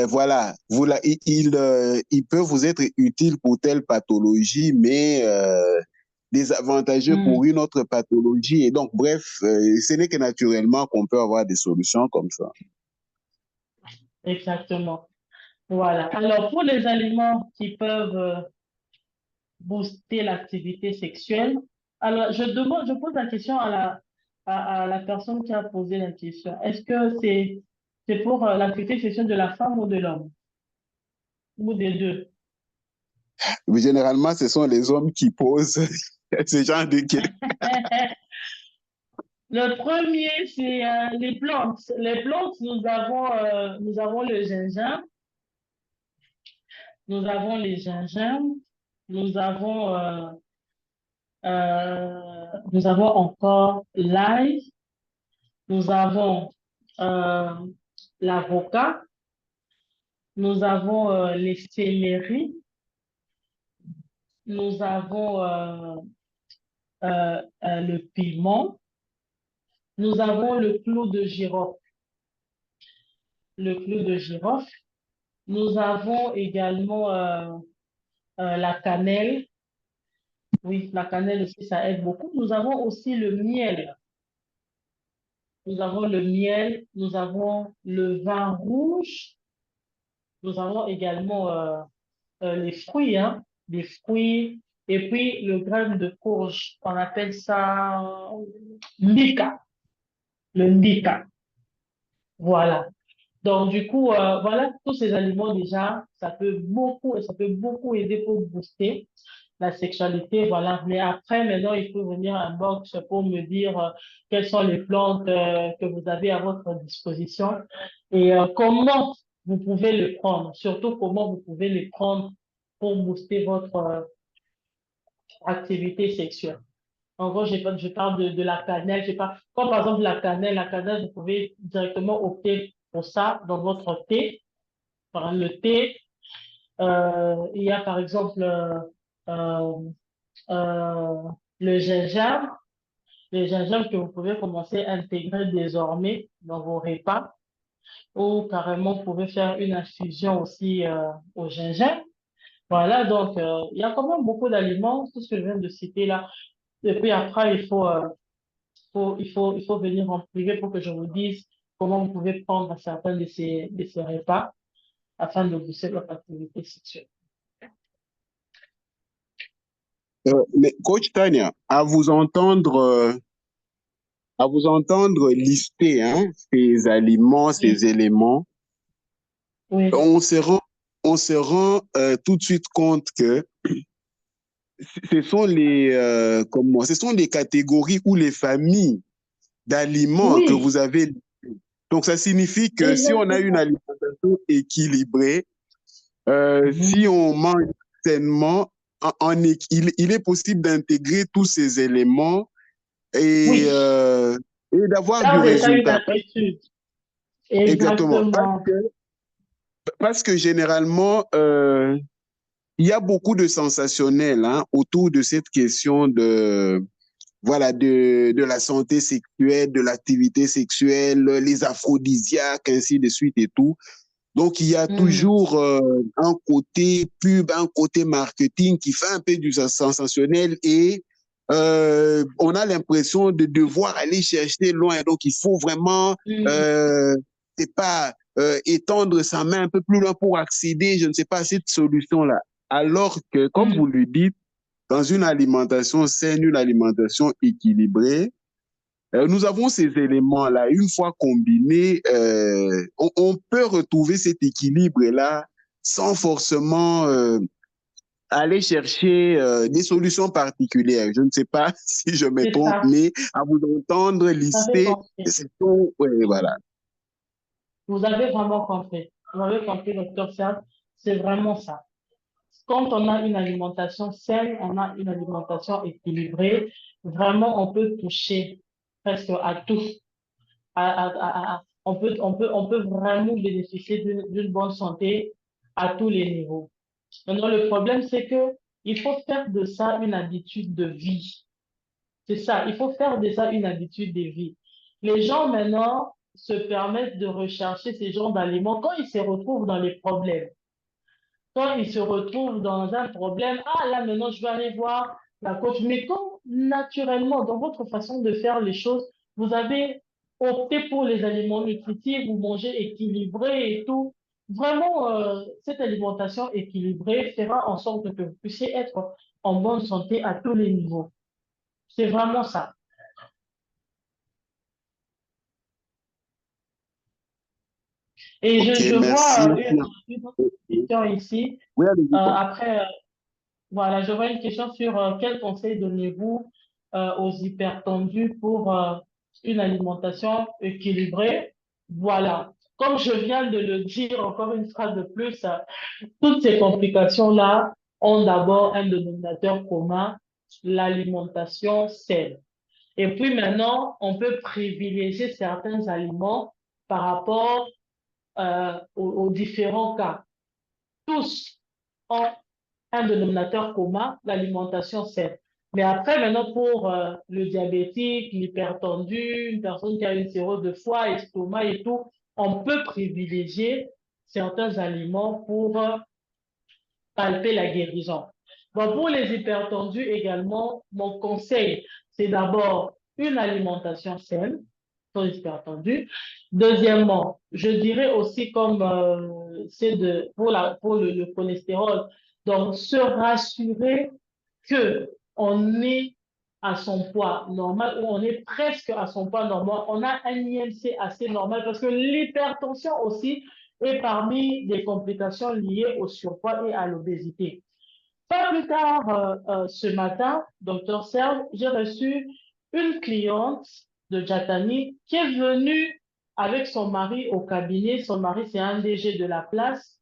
voilà, il peut vous être utile pour telle pathologie, mais désavantageux pour une autre pathologie. Et donc, bref, ce n'est que naturellement qu'on peut avoir des solutions comme ça. Exactement. Voilà. Alors, pour les aliments qui peuvent booster l'activité sexuelle, alors je pose la question à la personne qui a posé la question. Est-ce que c'est pour l'activité sexuelle de la femme ou de l'homme? Ou des deux? Généralement, ce sont les hommes qui posent ce genre de questions. Le premier, c'est les plantes. Les plantes, nous avons le gingembre, nous avons les gingembres, nous avons, nous avons encore l'ail, nous avons euh, l'avocat, nous avons les céleris, nous avons le piment, nous avons le clou de girofle. Le clou de girofle. Nous avons également la cannelle. Oui, la cannelle aussi, ça aide beaucoup. Nous avons aussi le miel. Nous avons le miel, nous avons le vin rouge, nous avons également les fruits, hein, les fruits, et puis le grain de courge, on appelle ça mbika, le mbika. Voilà. Donc, du coup, voilà, tous ces aliments déjà, ça peut beaucoup aider pour booster la sexualité, voilà. Mais après, maintenant, il faut venir à box pour me dire quelles sont les plantes que vous avez à votre disposition et comment vous pouvez les prendre, surtout comment vous pouvez les prendre pour booster votre activité sexuelle. En gros, je parle de la cannelle. Comme par exemple la cannelle, vous pouvez directement opter pour ça dans votre thé. Par exemple, le thé, il y a par exemple euh, euh, le gingembre. Le gingembre que vous pouvez commencer à intégrer désormais dans vos repas. Ou carrément, vous pouvez faire une infusion aussi au gingembre. Voilà, donc il y a quand même beaucoup d'aliments, tout ce que je viens de citer là. Et puis après, il faut venir en privé pour que je vous dise comment vous pouvez prendre certains de ces repas afin de booster votre activité sexuelle. Mais coach Tania, à vous entendre lister hein, ces aliments, Oui, ces éléments, oui, on se rend tout de suite compte que ce sont les catégories ou les familles d'aliments que oui, vous avez. Donc, ça signifie que si on a une exactement. alimentation équilibrée, si Mhm. on mange sainement, il est possible d'intégrer tous ces éléments et, Oui, euh, et d'avoir du ça c'est ça une résultat. habitude. Exactement. Exactement. Parce que généralement, il y a beaucoup de sensationnel hein, autour de cette question voilà, de la santé sexuelle, de l'activité sexuelle, les aphrodisiaques, ainsi de suite et tout. Donc, il y a toujours un côté pub, un côté marketing qui fait un peu du sensationnel et on a l'impression de devoir aller chercher loin. Donc, il faut vraiment, c'est pas, étendre sa main un peu plus loin pour accéder, je ne sais pas, à cette solution-là. Alors que, comme vous le dites, dans une alimentation saine, une alimentation équilibrée, nous avons ces éléments-là. Une fois combinés, on peut retrouver cet équilibre-là sans forcément aller chercher des solutions particulières. Je ne sais pas si je me trompe, mais à vous entendre lister, c'est tout. Ouais, voilà. Vous avez vraiment compris. Vous avez compris, docteur Serge, c'est vraiment ça. Quand on a une alimentation saine, on a une alimentation équilibrée, vraiment, on peut toucher presque à tout. On peut vraiment bénéficier d'une bonne santé à tous les niveaux. Maintenant, le problème, c'est que il faut faire de ça une habitude de vie. C'est ça, il faut faire de ça une habitude de vie. Les gens maintenant se permettent de rechercher ces genres d'aliments quand ils se retrouvent dans les problèmes. Quand ils se retrouvent dans un problème, ah là maintenant je vais aller voir la coach. Mais quand naturellement, dans votre façon de faire les choses, vous avez opté pour les aliments nutritifs, vous mangez équilibré et tout, vraiment cette alimentation équilibrée fera en sorte que vous puissiez être en bonne santé à tous les niveaux. C'est vraiment ça. Et Okay, je merci. vois une autre question ici. Oui, allez-y. Après, voilà, je vois une question sur quel conseil donnez-vous aux hypertendus pour une alimentation équilibrée? Voilà. Comme je viens de le dire, encore une phrase de plus, toutes ces complications-là ont d'abord un dénominateur commun, l'alimentation saine. Et puis maintenant, on peut privilégier certains aliments par rapport aux différents cas. Tous ont un dénominateur commun, l'alimentation saine. Mais après, maintenant, pour le diabétique, l'hypertendu, une personne qui a une cirrhose de foie, estomac et tout, on peut privilégier certains aliments pour palper la guérison. Bon, pour les hypertendus également, mon conseil, c'est d'abord une alimentation saine pour les hypertendus. Deuxièmement, je dirais aussi comme c'est pour le cholestérol, donc se rassurer que on est à son poids normal ou on est presque à son poids normal. On a un IMC assez normal parce que l'hypertension aussi est parmi les complications liées au surpoids et à l'obésité. Pas plus tard ce matin, docteur Serge, j'ai reçu une cliente de Jatani qui est venue avec son mari au cabinet. Son mari, c'est un DG de la place.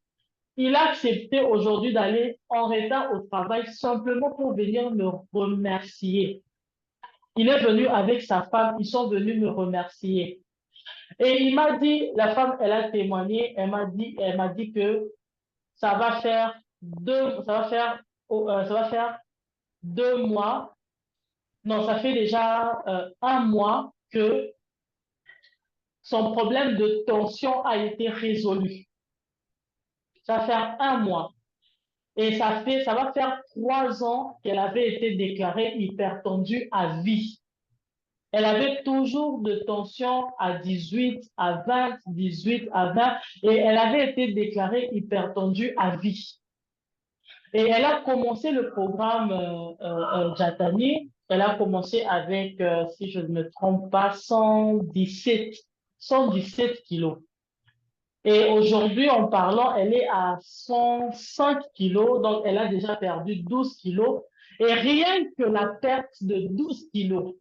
Il a accepté aujourd'hui d'aller en retard au travail simplement pour venir me remercier. Il est venu avec sa femme, ils sont venus me remercier. Et il m'a dit, la femme, elle a témoigné, elle m'a dit que ça va faire ça va faire 2 mois. Non, ça fait déjà 1 mois que son problème de tension a été résolu. Ça va faire 1 mois. Et ça va faire 3 ans qu'elle avait été déclarée hypertendue à vie. Elle avait toujours de tension à 18, à 20, 18, à 20, et elle avait été déclarée hypertendue à vie. Et elle a commencé le programme Jatani. Elle a commencé avec, si je ne me trompe pas, 117 kilos. Et aujourd'hui, en parlant, elle est à 105 kilos, donc elle a déjà perdu 12 kilos. Et rien que la perte de 12 kilos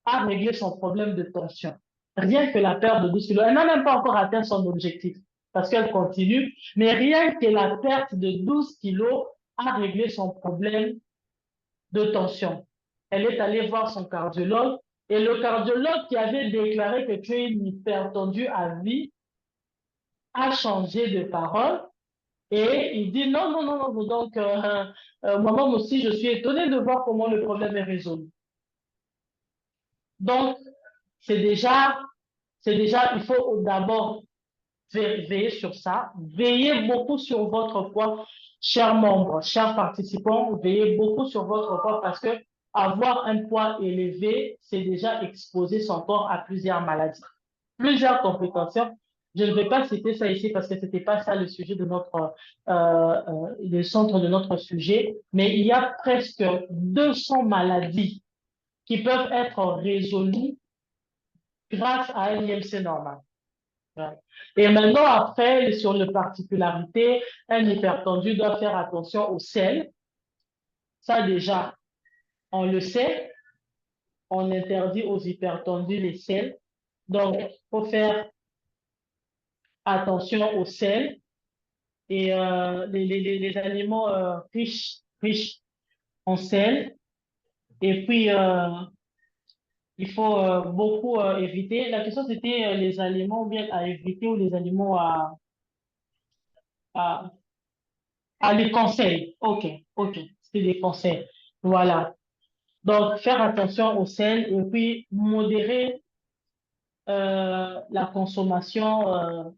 a réglé son problème de tension. Rien que la perte de 12 kilos. Elle n'a même pas encore atteint son objectif parce qu'elle continue, mais rien que la perte de 12 kilos a réglé son problème de tension. Elle est allée voir son cardiologue et le cardiologue qui avait déclaré que tu es une hypertendue à vie a changé de parole Et il dit non, non, non, non. Donc, moi-même aussi, je suis étonné de voir comment le problème est résolu. Donc, c'est déjà, il faut d'abord veiller sur ça. Veillez beaucoup sur votre poids, chers membres, chers participants. Veillez beaucoup sur votre poids parce que avoir un poids élevé, c'est déjà exposer son corps à plusieurs maladies, plusieurs complications. Je ne vais pas citer ça ici parce que ce n'était pas ça le sujet de le centre de notre sujet, mais il y a presque 200 maladies qui peuvent être résolues grâce à un IMC normal. Ouais. Et maintenant, après, sur les particularités, un hypertendu doit faire attention au sel. Ça, déjà, on le sait. On interdit aux hypertendus les sels. Donc, il faut faire attention au sel et les aliments riches en sel. Et puis, il faut beaucoup éviter. La question, c'était les aliments bien à éviter ou les aliments à les conseils. OK, OK. C'est des conseils. Voilà. Donc, faire attention au sel et puis modérer la consommation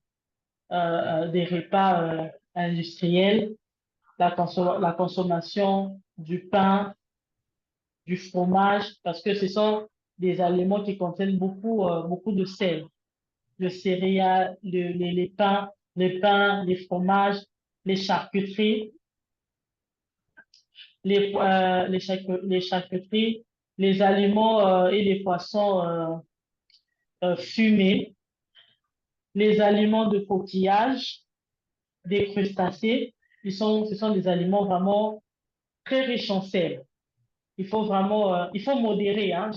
des repas industriels, la consommation du pain, du fromage, parce que ce sont des aliments qui contiennent beaucoup de sel. Le céréales, les pains, les fromages, les charcuteries, les charcuteries, les aliments et les poissons fumés, les aliments de coquillage, des crustacés. Ce sont des aliments vraiment très riches en sel. Il faut modérer. Hein.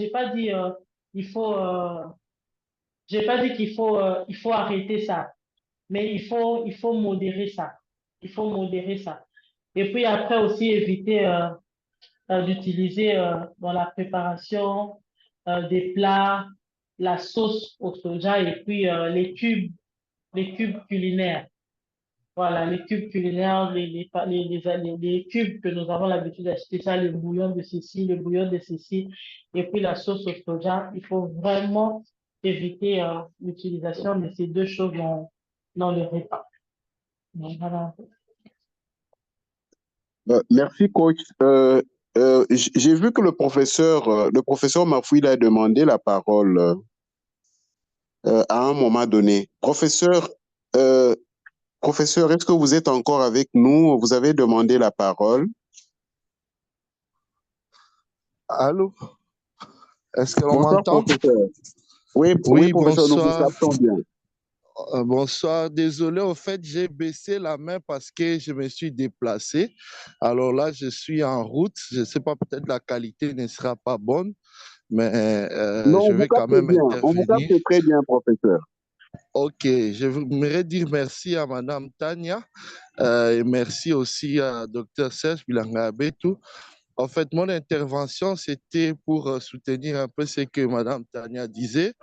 Il faut, j'ai pas dit il faut arrêter ça, mais il faut modérer ça. Il faut modérer ça. Et puis après aussi éviter d'utiliser dans la préparation des plats, la sauce au soja et puis les cubes culinaires. Voilà, les cubes culinaires, les cubes que nous avons l'habitude d'acheter, ça, le bouillon de ceci, le bouillon de ceci, et puis la sauce au soja. Il faut vraiment éviter l'utilisation de ces deux choses dans le repas. Donc, voilà. Merci, coach. J'ai vu que le professeur Mafoui a demandé la parole à un moment donné. Euh, professeur, est-ce que vous êtes encore avec nous? Vous avez demandé la parole. Allô? Est-ce que l'on Bonsoir, m'entend? professeur. Oui, Oui, professeur, nous vous bonsoir. captons bien. Bonsoir. Désolé, au fait, j'ai baissé la main parce que je me suis déplacé. Alors là, je suis en route. Je ne sais pas, peut-être la qualité ne sera pas bonne, mais Non, je on vous vais quand capte même bien. On vous intervenir. capte très bien, professeur. Ok, je voudrais dire merci à Madame Tania et merci aussi à Dr Serge Bilanga Abetou. En fait, mon intervention, c'était pour soutenir un peu ce que Madame Tania disait.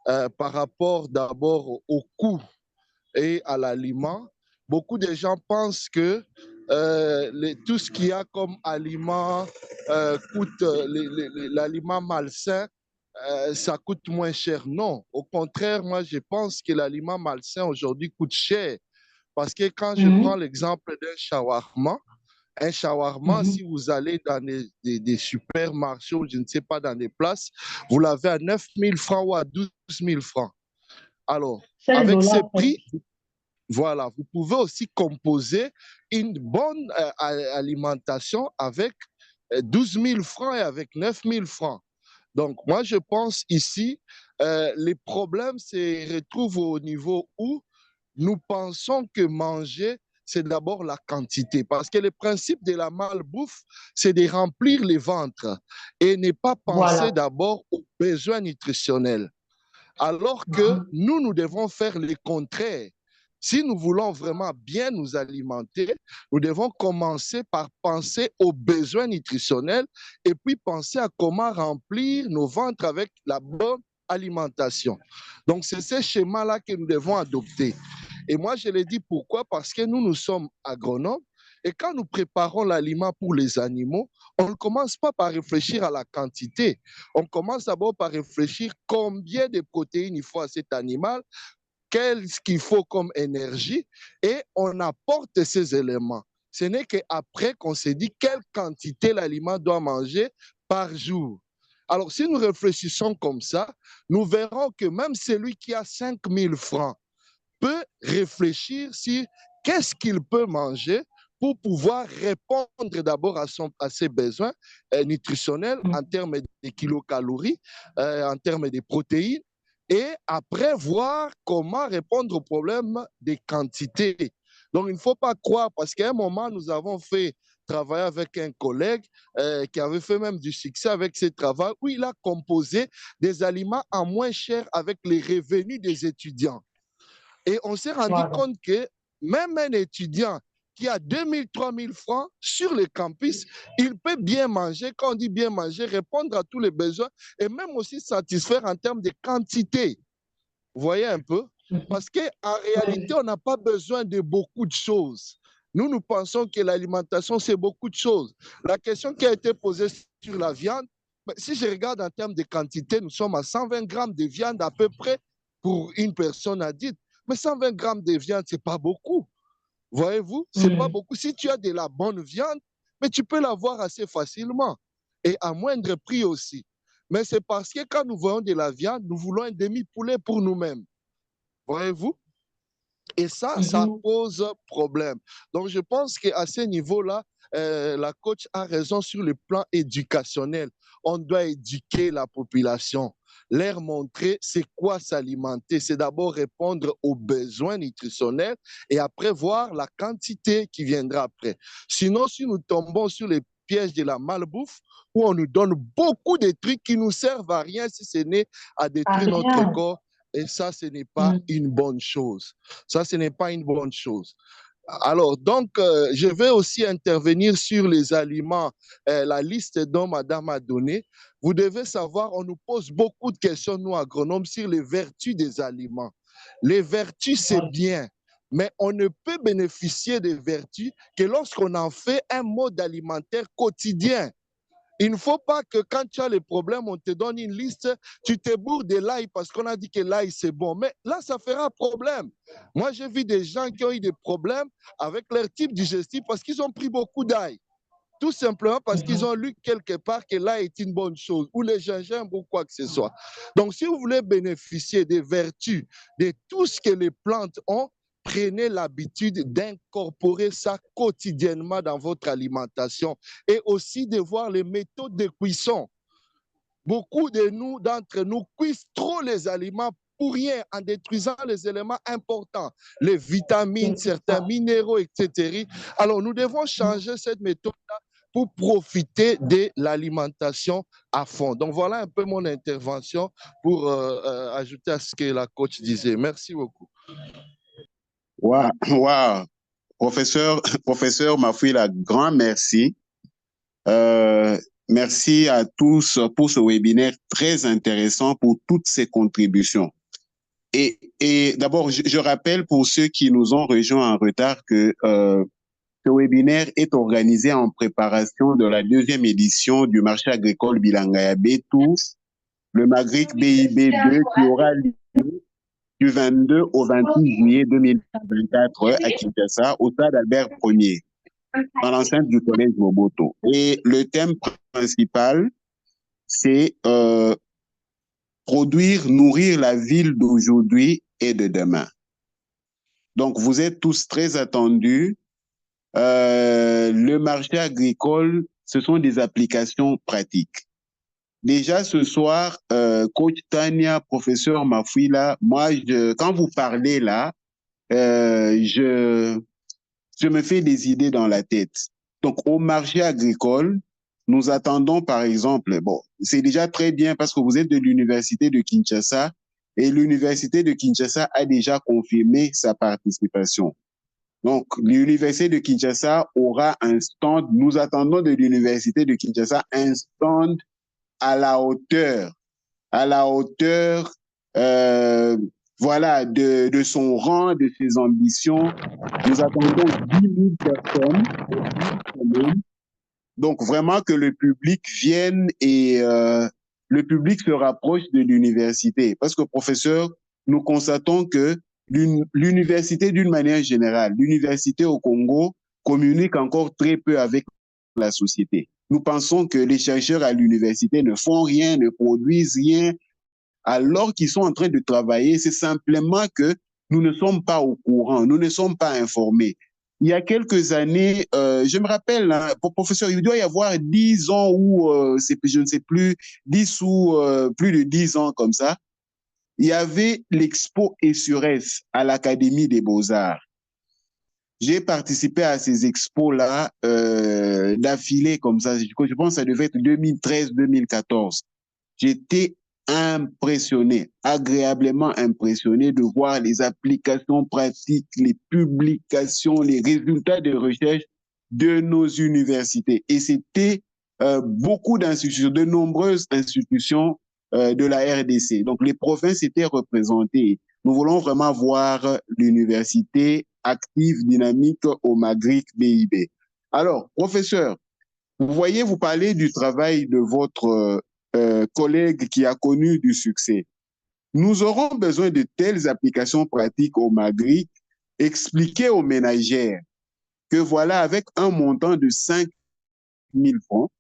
Par rapport d'abord au coût et à l'aliment, beaucoup de gens pensent que tout ce qu'il y a comme aliment coûte, l'aliment malsain, ça coûte moins cher. Non, au contraire, moi je pense que l'aliment malsain aujourd'hui coûte cher. Parce que quand je prends l'exemple d'un shawarma, un shawarma, si vous allez dans des supermarchés ou je ne sais pas, dans des places, vous l'avez à 9 000 francs ou à 12 000 francs. Alors, 5 avec ces dollars. prix, voilà, vous pouvez aussi composer une bonne alimentation avec 12 000 francs et avec 9 000 francs. Donc, moi, je pense ici, les problèmes se retrouvent au niveau où nous pensons que manger, c'est d'abord la quantité. Parce que le principe de la malbouffe, c'est de remplir les ventres et ne pas penser Voilà. d'abord aux besoins nutritionnels. Alors que nous devons faire le contraire. Si nous voulons vraiment bien nous alimenter, nous devons commencer par penser aux besoins nutritionnels et puis penser à comment remplir nos ventres avec la bonne alimentation. Donc, c'est ce schéma-là que nous devons adopter. Et moi, je l'ai dit pourquoi? Parce que nous sommes agronomes. Et quand nous préparons l'aliment pour les animaux, on ne commence pas par réfléchir à la quantité. On commence d'abord par réfléchir combien de protéines il faut à cet animal, qu'est-ce qu'il faut comme énergie, et on apporte ces éléments. Ce n'est qu'après qu'on se dit quelle quantité l'aliment doit manger par jour. Alors, si nous réfléchissons comme ça, nous verrons que même celui qui a 5 000 francs peut réfléchir sur qu'est-ce qu'il peut manger pour pouvoir répondre d'abord à ses besoins nutritionnels en termes de kilocalories, en termes de protéines, et après voir comment répondre au problème des quantités. Donc, il ne faut pas croire, parce qu'à un moment, nous avons fait travailler avec un collègue qui avait fait même du succès avec ses travaux, où il a composé des aliments à moins cher avec les revenus des étudiants. Et on s'est rendu compte que même un étudiant qui a 2 000, 3 000 francs sur le campus, il peut bien manger. Quand on dit bien manger, répondre à tous les besoins et même aussi satisfaire en termes de quantité. Vous voyez un peu? Parce qu'en réalité, on n'a pas besoin de beaucoup de choses. Nous pensons que l'alimentation, c'est beaucoup de choses. La question qui a été posée sur la viande, si je regarde en termes de quantité, nous sommes à 120 grammes de viande à peu près pour une personne adulte. Mais 120 grammes de viande, ce n'est pas beaucoup. Voyez-vous, ce n'est pas beaucoup. Si tu as de la bonne viande, mais tu peux l'avoir assez facilement et à moindre prix aussi. Mais c'est parce que quand nous voyons de la viande, nous voulons un demi-poulet pour nous-mêmes. Voyez-vous? Et ça pose problème. Donc, je pense qu'à ce niveau-là, la coach a raison sur le plan éducationnel. On doit éduquer la population, leur montrer c'est quoi s'alimenter. C'est d'abord répondre aux besoins nutritionnels et après voir la quantité qui viendra après. Sinon, si nous tombons sur les pièges de la malbouffe, où on nous donne beaucoup de trucs qui nous servent à rien si ce n'est à détruire notre corps, et ça, ce n'est pas une bonne chose. Ça, ce n'est pas une bonne chose. Alors, donc, je vais aussi intervenir sur les aliments, la liste dont Madame a donné. Vous devez savoir, on nous pose beaucoup de questions, nous, agronomes, sur les vertus des aliments. Les vertus, c'est bien, mais on ne peut bénéficier des vertus que lorsqu'on en fait un mode alimentaire quotidien. Il ne faut pas que quand tu as les problèmes, on te donne une liste, tu te bourres de l'ail parce qu'on a dit que l'ail c'est bon. Mais là, ça fera problème. Moi, j'ai vu des gens qui ont eu des problèmes avec leur type digestif parce qu'ils ont pris beaucoup d'ail. Tout simplement parce qu'ils ont lu quelque part que l'ail est une bonne chose, ou le gingembre ou quoi que ce soit. Donc, si vous voulez bénéficier des vertus de tout ce que les plantes ont, prenez l'habitude d'incorporer ça quotidiennement dans votre alimentation et aussi de voir les méthodes de cuisson. Beaucoup d'entre nous cuisent trop les aliments pour rien, en détruisant les éléments importants, les vitamines, certains minéraux, etc. Alors, nous devons changer cette méthode-là pour profiter de l'alimentation à fond. Donc, voilà un peu mon intervention pour ajouter à ce que la coach disait. Merci beaucoup. Wow, wow. Professeur Mafouila, grand merci. Merci à tous pour ce webinaire très intéressant, pour toutes ces contributions. Et d'abord, je rappelle pour ceux qui nous ont rejoints en retard que ce webinaire est organisé en préparation de la 2e édition du marché agricole Bilanga Betou, le Magric BIB2, qui aura lieu du 22 au 28 juillet 2024 à Kinshasa, au stade Albert Ier, dans l'enceinte du collège Moboto. Et le thème principal, c'est produire, nourrir la ville d'aujourd'hui et de demain. Donc, vous êtes tous très attendus. Le marché agricole, ce sont des applications pratiques. Déjà ce soir, coach Tania, professeur Mafouila, moi, quand vous parlez là, je me fais des idées dans la tête. Donc, au marché agricole, nous attendons, par exemple, bon, c'est déjà très bien parce que vous êtes de l'université de Kinshasa et l'université de Kinshasa a déjà confirmé sa participation. Donc, l'université de Kinshasa aura un stand. Nous attendons de l'université de Kinshasa un stand à la hauteur voilà, de son rang, de ses ambitions. Nous attendons 10 000 personnes. Donc, vraiment que le public vienne et le public se rapproche de l'université. Parce que, professeur, nous constatons que l'université, d'une manière générale, l'université au Congo communique encore très peu avec la société. Nous pensons que les chercheurs à l'université ne font rien, ne produisent rien, alors qu'ils sont en train de travailler. C'est simplement que nous ne sommes pas au courant, nous ne sommes pas informés. Il y a quelques années, je me rappelle, hein, professeur, il doit y avoir 10 ans ou, je ne sais plus, 10 ou plus de 10 ans comme ça, il y avait l'expo Essurès à l'Académie des Beaux-Arts. J'ai participé à ces expos-là d'affilée comme ça. Je pense que ça devait être 2013-2014. J'étais impressionné, agréablement impressionné de voir les applications pratiques, les publications, les résultats de recherche de nos universités. Et c'était beaucoup d'institutions, de nombreuses institutions de la RDC. Donc les provinces étaient représentées. Nous voulons vraiment voir l'université active, dynamique au Maghreb BIB. Alors, professeur, vous voyez, vous parlez du travail de votre collègue qui a connu du succès. Nous aurons besoin de telles applications pratiques au Maghreb, expliquer aux ménagères que voilà, avec un montant de 5 000 francs,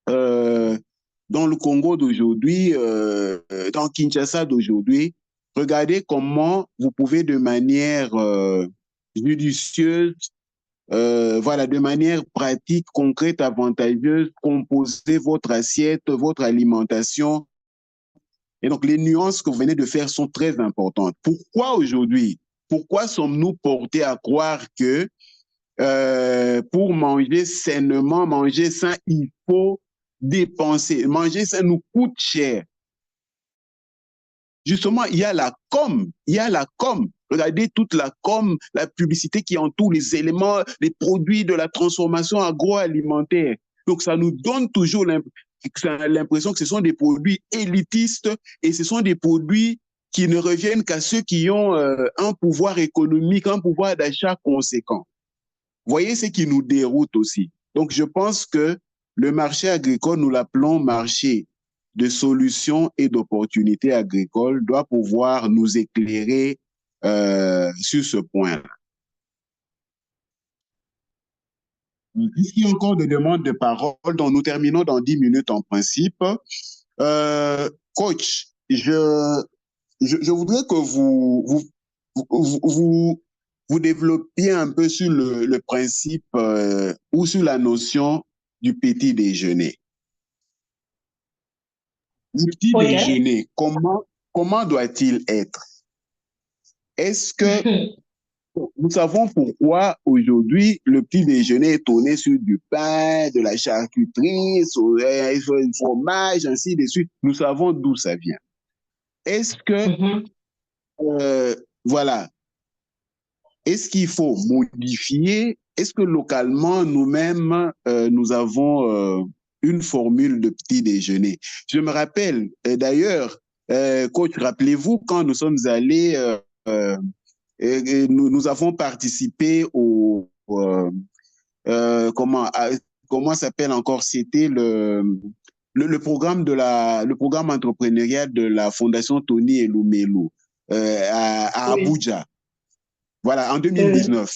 dans le Congo d'aujourd'hui, dans Kinshasa d'aujourd'hui, regardez comment vous pouvez de manière judicieuse, voilà, de manière pratique, concrète, avantageuse, composer votre assiette, votre alimentation. Et donc, les nuances que vous venez de faire sont très importantes. Pourquoi aujourd'hui? Pourquoi sommes-nous portés à croire que pour manger sainement, manger sain, il faut dépenser. Manger sain nous coûte cher. Justement, il y a la com, il y a la com. Regardez toute la com, la publicité qui entoure les éléments, les produits de la transformation agroalimentaire. Donc, ça nous donne toujours l'impression que ce sont des produits élitistes et ce sont des produits qui ne reviennent qu'à ceux qui ont un pouvoir économique, un pouvoir d'achat conséquent. Voyez ce qui nous déroute aussi. Donc, je pense que le marché agricole, nous l'appelons marché de solutions et d'opportunités agricoles, doit pouvoir nous éclairer sur ce point-là. Est-ce qu'il y a encore des demandes de parole? Donc, nous terminons dans 10 minutes en principe. Coach, je voudrais que vous développiez un peu sur le principe ou sur la notion du petit déjeuner. Le petit déjeuner, comment doit-il être? Est-ce que nous savons pourquoi aujourd'hui le petit déjeuner est tourné sur du pain, de la charcuterie, sur du fromage, ainsi de suite. Nous savons d'où ça vient. Est-ce que, voilà, est-ce qu'il faut modifier? Est-ce que localement, nous-mêmes, nous avons une formule de petit déjeuner? Je me rappelle, d'ailleurs, coach, rappelez-vous, quand nous sommes allés, nous avons participé comment s'appelle encore? C'était le programme le programme entrepreneurial de la Fondation Tony Elumelu à Abuja. Voilà, en 2019.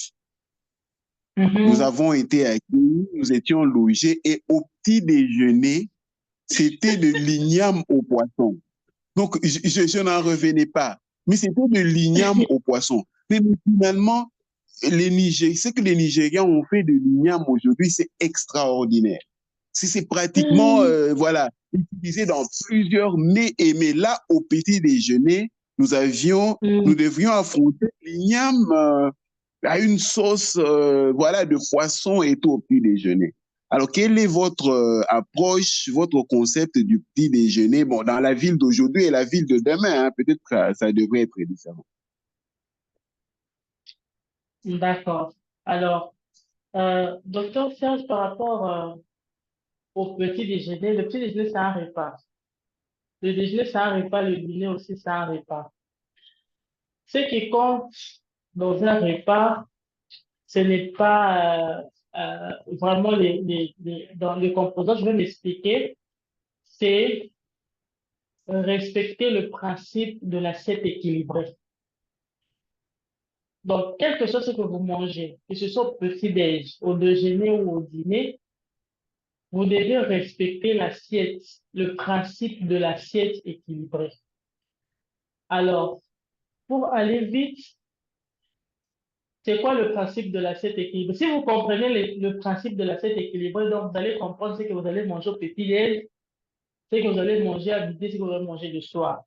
Nous avons été accueillis, nous étions logés et au petit déjeuner, c'était de l'igname au poisson. Donc, je n'en revenais pas. Mais c'était de l'igname au poisson. Mais finalement, ce que les Nigérians ont fait de l'igname aujourd'hui, c'est extraordinaire. C'est pratiquement, voilà, utilisé dans plusieurs mets et mets. Là, au petit déjeuner, nous devions affronter l'igname à une sauce, voilà, de poisson et tout au petit déjeuner. Alors, quelle est votre approche, votre concept du petit déjeuner, bon, dans la ville d'aujourd'hui et la ville de demain, hein, peut-être que ça devrait être différent. D'accord. Alors, docteur Serge, par rapport au petit déjeuner, le petit déjeuner, c'est un repas. Le déjeuner, c'est un repas, le dîner aussi, c'est un repas. Ce qui compte dans un repas, ce n'est pas vraiment dans les composants, je vais m'expliquer, c'est respecter le principe de l'assiette équilibrée. Donc, quel que soit ce que vous mangez, que ce soit au petit-déj, au déjeuner ou au dîner, vous devez respecter l'assiette, le principe de l'assiette équilibrée. Alors, pour aller vite, c'est quoi le principe de l'assiette équilibrée? Si vous comprenez le principe de l'assiette équilibrée, donc vous allez comprendre ce que vous allez manger au petit-déj, ce que vous allez manger à midi, ce que vous allez manger le soir.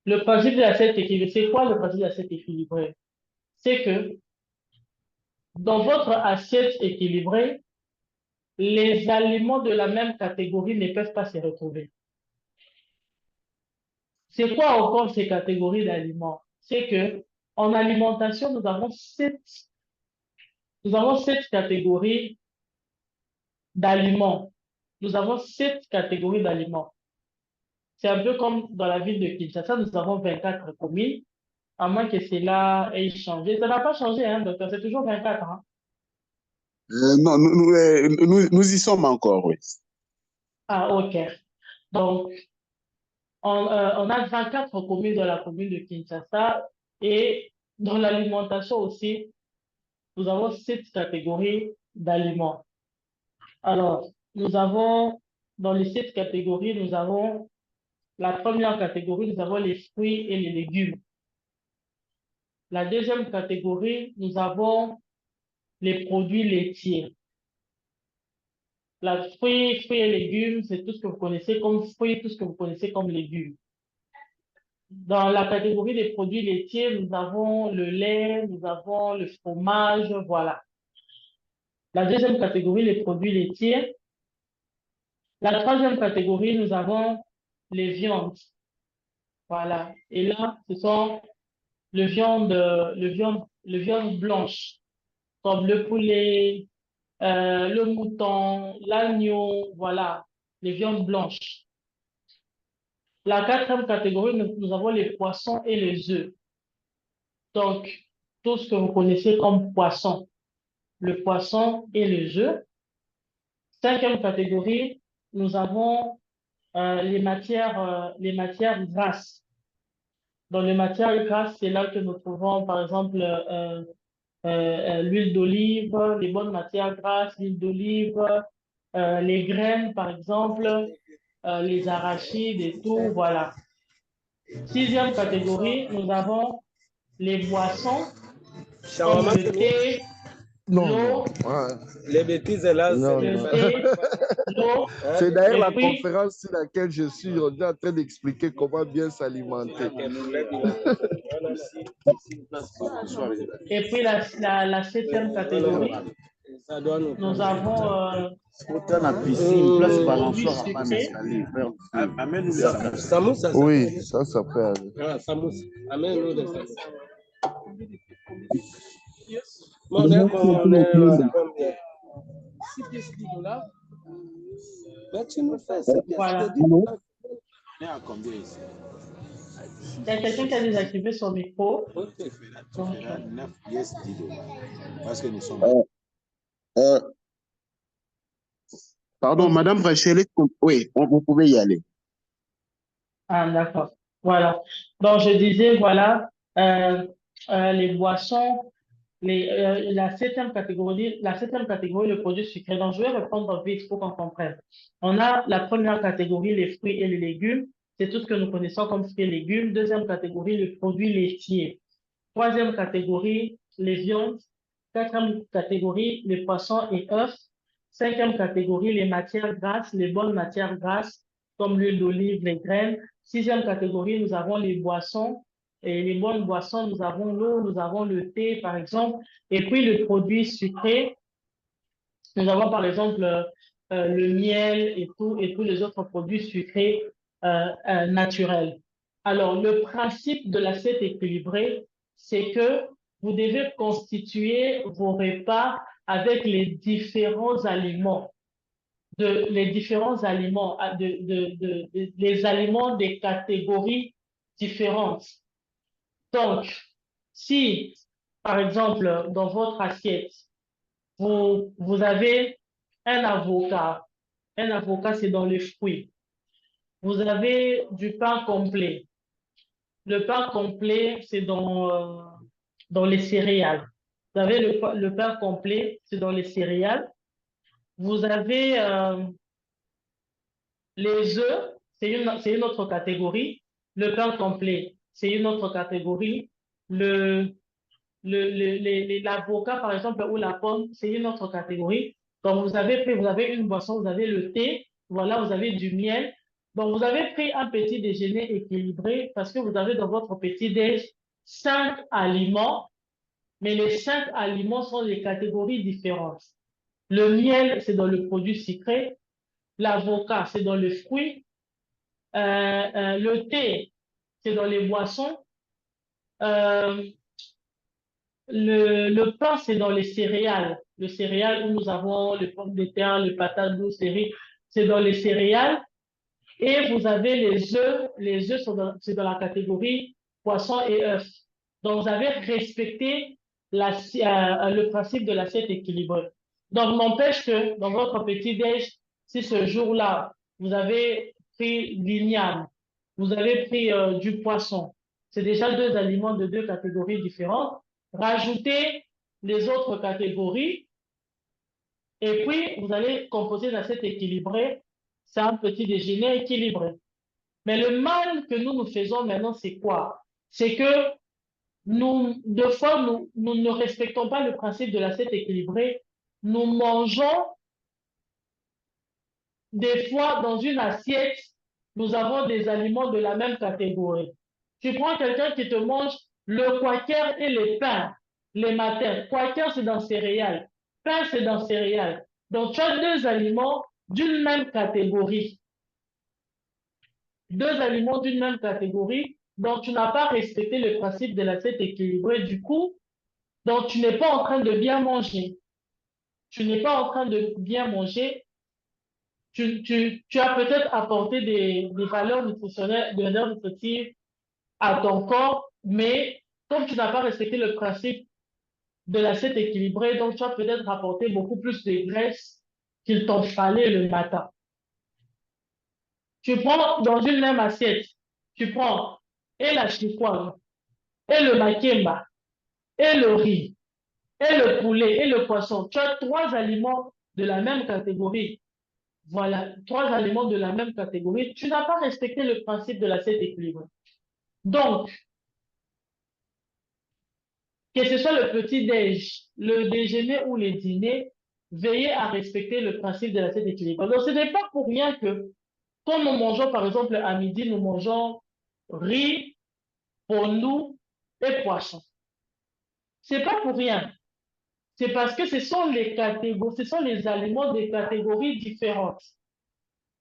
Le principe de l'assiette équilibrée, c'est quoi le principe de l'assiette équilibrée? C'est que dans votre assiette équilibrée, les aliments de la même catégorie ne peuvent pas se retrouver. C'est quoi encore ces catégories d'aliments? C'est que en alimentation, nous avons sept catégories d'aliments. Nous avons 7 catégories d'aliments. C'est un peu comme dans la ville de Kinshasa, nous avons 24 communes, à moins que cela ait changé. Ça n'a pas changé, hein, docteur, c'est toujours 24, hein? Non, nous y sommes encore, oui. Ah, ok. Donc, on a 24 communes dans la commune de Kinshasa et dans l'alimentation aussi, nous avons 7 catégories d'aliments. Alors, nous avons, dans les 7 catégories, nous avons la première catégorie, nous avons les fruits et les légumes. La deuxième catégorie, nous avons les produits laitiers. La fruits et légumes, c'est tout ce que vous connaissez comme fruits, tout ce que vous connaissez comme légumes. Dans la catégorie des produits laitiers, nous avons le lait, nous avons le fromage, voilà. La deuxième catégorie, les produits laitiers. La troisième catégorie, nous avons les viandes. Voilà. Et là, ce sont les viandes blanches, comme le poulet, le mouton, l'agneau, voilà, les viandes blanches. La quatrième catégorie, nous avons les poissons et les œufs. Donc, tout ce que vous connaissez comme poisson, le poisson et les œufs. Cinquième catégorie, nous avons les matières grasses. Dans les matières grasses, c'est là que nous trouvons, par exemple, l'huile d'olive, les bonnes matières grasses, l'huile d'olive, les graines, par exemple, les arachides et tout, voilà. Sixième catégorie, nous avons les boissons, comme le thé, l'eau. Les bêtises là, le thé, l'eau. C'est d'ailleurs la conférence sur laquelle je suis. On est en train d'expliquer comment bien s'alimenter. Et puis la septième catégorie, nous avons oui, ça peut aller. Voilà. Il y a quelqu'un qui a désactivé son micro. Parce que nous sommes... pardon, Madame Rachel, oui, vous pouvez y aller. Ah, d'accord. Voilà. Donc, je disais, voilà, les boissons, la septième catégorie, le produit sucré. Donc, je vais répondre vite pour qu'on comprenne. On a la première catégorie, les fruits et les légumes. C'est tout ce que nous connaissons comme fruits et légumes. Deuxième catégorie, les produits laitiers. Troisième catégorie, les viandes. Quatrième catégorie, les poissons et œufs. Cinquième catégorie, les matières grasses, les bonnes matières grasses, comme l'huile d'olive, les graines. Sixième catégorie, nous avons les boissons. Et les bonnes boissons, nous avons l'eau, nous avons le thé, par exemple. Et puis, le produit sucré, nous avons, par exemple, le miel et tous les autres produits sucrés naturels. Alors, le principe de l'assiette équilibrée, c'est que vous devez constituer vos repas avec les différents aliments, les aliments des catégories différentes. Donc, si, par exemple, dans votre assiette, vous avez un avocat c'est dans les fruits. Vous avez du pain complet. Le pain complet, c'est dans les céréales. Vous avez le pain complet, c'est dans les céréales. Vous avez les œufs, c'est une autre catégorie. Le pain complet, c'est une autre catégorie. L'avocat, par exemple, ou la pomme, c'est une autre catégorie. Donc, vous avez une boisson, vous avez le thé, voilà, vous avez du miel. Donc, vous avez pris un petit déjeuner équilibré parce que vous avez dans votre petit déj 5 aliments, mais les 5 aliments sont des catégories différentes. Le miel, c'est dans le produit sucré. L'avocat, c'est dans le fruit. Le thé, c'est dans les boissons. Euh, le pain, c'est dans les céréales. Le céréal où nous avons les pommes de terre, les patates douces, les riz, c'est dans les céréales. Et vous avez les œufs. Les œufs, c'est dans la catégorie poisson et œufs. Donc, vous avez respecté le principe de l'assiette équilibrée. Donc, n'empêche que dans votre petit-déj, si ce jour-là, vous avez pris l'igname, vous avez pris du poisson, c'est déjà 2 aliments de 2 catégories différentes. Rajoutez les autres catégories et puis vous allez composer l'assiette équilibrée. C'est un petit déjeuner équilibré. Mais le mal que nous faisons maintenant, c'est quoi? C'est que deux fois, nous ne respectons pas le principe de l'assiette équilibrée. Nous mangeons, des fois, dans une assiette, nous avons des aliments de la même catégorie. Tu prends quelqu'un qui te mange le quaker et les pains les matins. Quaker, c'est dans céréales. Pain, c'est dans céréales. Donc, tu as 2 aliments d'une même catégorie. 2 aliments d'une même catégorie. Donc, tu n'as pas respecté le principe de l'assiette équilibrée. Du coup, donc, tu n'es pas en train de bien manger. Tu n'es pas en train de bien manger. Tu as peut-être apporté des valeurs nutritionnelles, des valeurs nutritives à ton corps, mais comme tu n'as pas respecté le principe de l'assiette équilibrée, donc tu as peut-être apporté beaucoup plus de graisse qu'il t'en fallait le matin. Tu prends dans une même assiette, tu prends et la chikwang, et le makemba, et le riz, et le poulet, et le poisson. Tu as 3 aliments de la même catégorie. Voilà, 3 aliments de la même catégorie. Tu n'as pas respecté le principe de l'assiette équilibrée. Donc, que ce soit le petit-déj, le déjeuner ou le dîner, veillez à respecter le principe de l'assiette équilibrée. Donc, ce n'est pas pour rien que, quand nous mangeons, par exemple, à midi, nous mangeons riz, pondou et poisson. C'est pas pour rien. C'est parce que ce sont les catégories, ce sont les aliments des catégories différentes.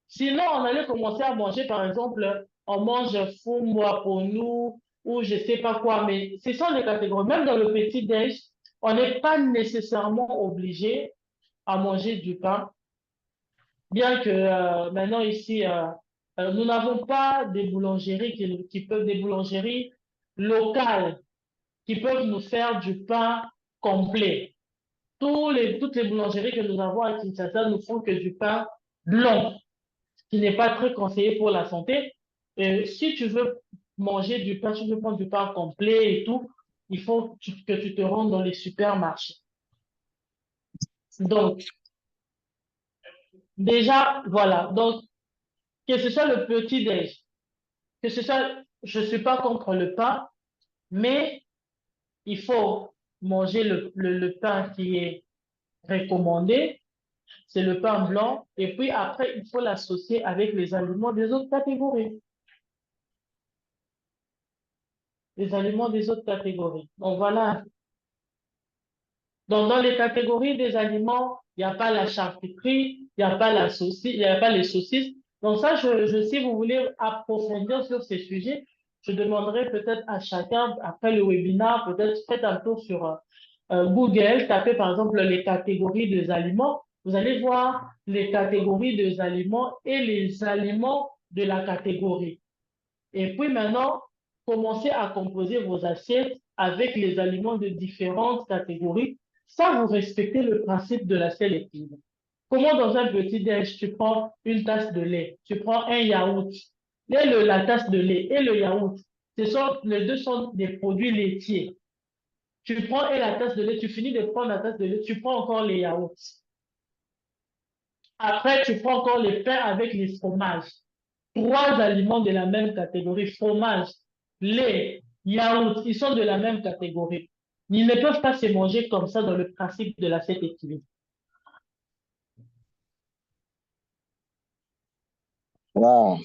Sinon, on allait commencer à manger, par exemple, on mange fumwa pour nous, ou je sais pas quoi, mais ce sont les catégories. Même dans le petit-déj, on n'est pas nécessairement obligé à manger du pain, bien que maintenant ici, nous n'avons pas des boulangeries des boulangeries locales qui peuvent nous faire du pain complet. Toutes les boulangeries que nous avons à Kinshasa nous font que du pain blanc, qui n'est pas très conseillé pour la santé. Et si tu veux manger du pain, si tu veux prendre du pain complet et tout, il faut que tu te rendes dans les supermarchés. Donc, déjà, voilà. Donc, que ce soit le petit-déj, que ce soit, je ne suis pas contre le pain, mais il faut manger le pain qui est recommandé, c'est le pain blanc, et puis après, il faut l'associer avec les aliments des autres catégories. Les aliments des autres catégories. Donc voilà. Donc dans les catégories des aliments, il n'y a pas la charcuterie, il n'y a pas la saucisse, il n'y a pas les saucisses. Donc ça, si vous voulez approfondir sur ces sujets, je demanderai peut-être à chacun, après le webinaire, peut-être faites un tour sur Google, tapez par exemple les catégories des aliments. Vous allez voir les catégories des aliments et les aliments de la catégorie. Et puis maintenant, commencez à composer vos assiettes avec les aliments de différentes catégories. Ça, vous respectez le principe de l'assiette équilibre. Comment dans un petit déj, tu prends une tasse de lait, tu prends un yaourt, la tasse de lait et le yaourt, les deux sont des produits laitiers. Tu prends la tasse de lait, tu finis de prendre la tasse de lait, tu prends encore les yaourts. Après, tu prends encore les pains avec les fromages. Trois aliments de la même catégorie, fromage, lait, yaourt, ils sont de la même catégorie. Ils ne peuvent pas se manger comme ça dans le principe de l'assiette équilibre. Wow.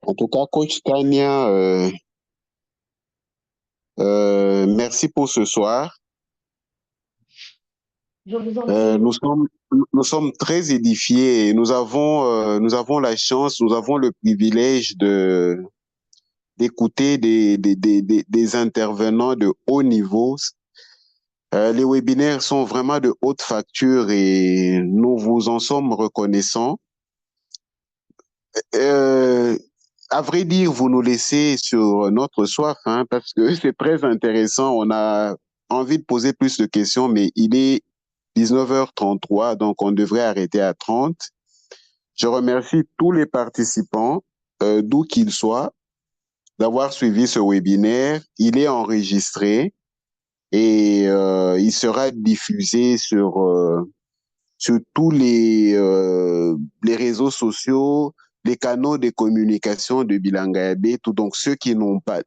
En tout cas, coach Tania, merci pour ce soir. Je vous en prie. Nous sommes très édifiés et nous avons la chance, nous avons le privilège d'écouter des intervenants de haut niveau. Les webinaires sont vraiment de haute facture et nous vous en sommes reconnaissants. À vrai dire, vous nous laissez sur notre soif, hein, parce que c'est très intéressant. On a envie de poser plus de questions, mais il est 19h33, donc on devrait arrêter à 30. Je remercie tous les participants, d'où qu'ils soient, d'avoir suivi ce webinaire. Il est enregistré et il sera diffusé sur tous les réseaux sociaux, les canaux de communication de Bilanga Yabetu. Donc, ceux qui n'ont pas...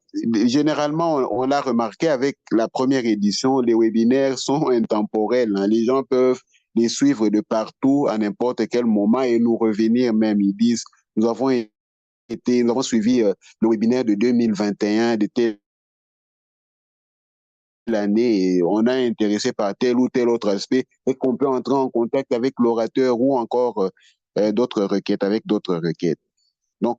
Généralement, on l'a remarqué avec la première édition, les webinaires sont intemporels, hein. Les gens peuvent les suivre de partout, à n'importe quel moment, et nous revenir même. Ils disent, nous avons suivi le webinaire de 2021, de telle l'année, et on a intéressé par tel ou tel autre aspect, et qu'on peut entrer en contact avec l'orateur ou encore d'autres requêtes, avec d'autres requêtes. Donc,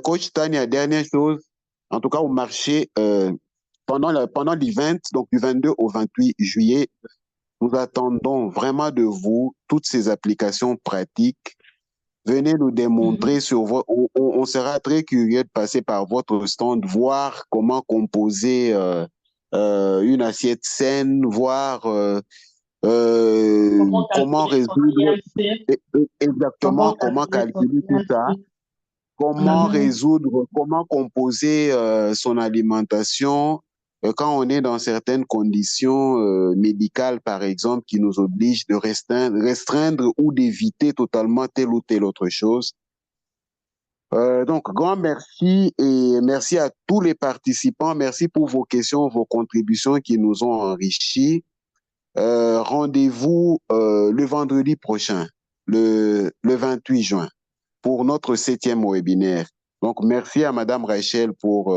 coach Tania, dernière chose, en tout cas au marché, pendant l'event, donc du 22 au 28 juillet, nous attendons vraiment de vous toutes ces applications pratiques. Venez nous démontrer sur votre... On sera très curieux de passer par votre stand, voir comment composer une assiette saine, voir comment résoudre exactement, comment calculer tout ça, comment résoudre, comment composer son alimentation quand on est dans certaines conditions médicales, par exemple, qui nous obligent de restreindre ou d'éviter totalement telle ou telle autre chose. Donc, grand merci et merci à tous les participants. Merci pour vos questions, vos contributions qui nous ont enrichis. Rendez-vous le vendredi prochain, le 28 juin, pour notre 7e webinaire. Donc, merci à Madame Rachel pour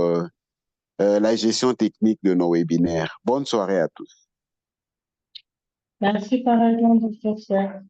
la gestion technique de nos webinaires. Bonne soirée à tous. Merci pareillement, Dr. Serge.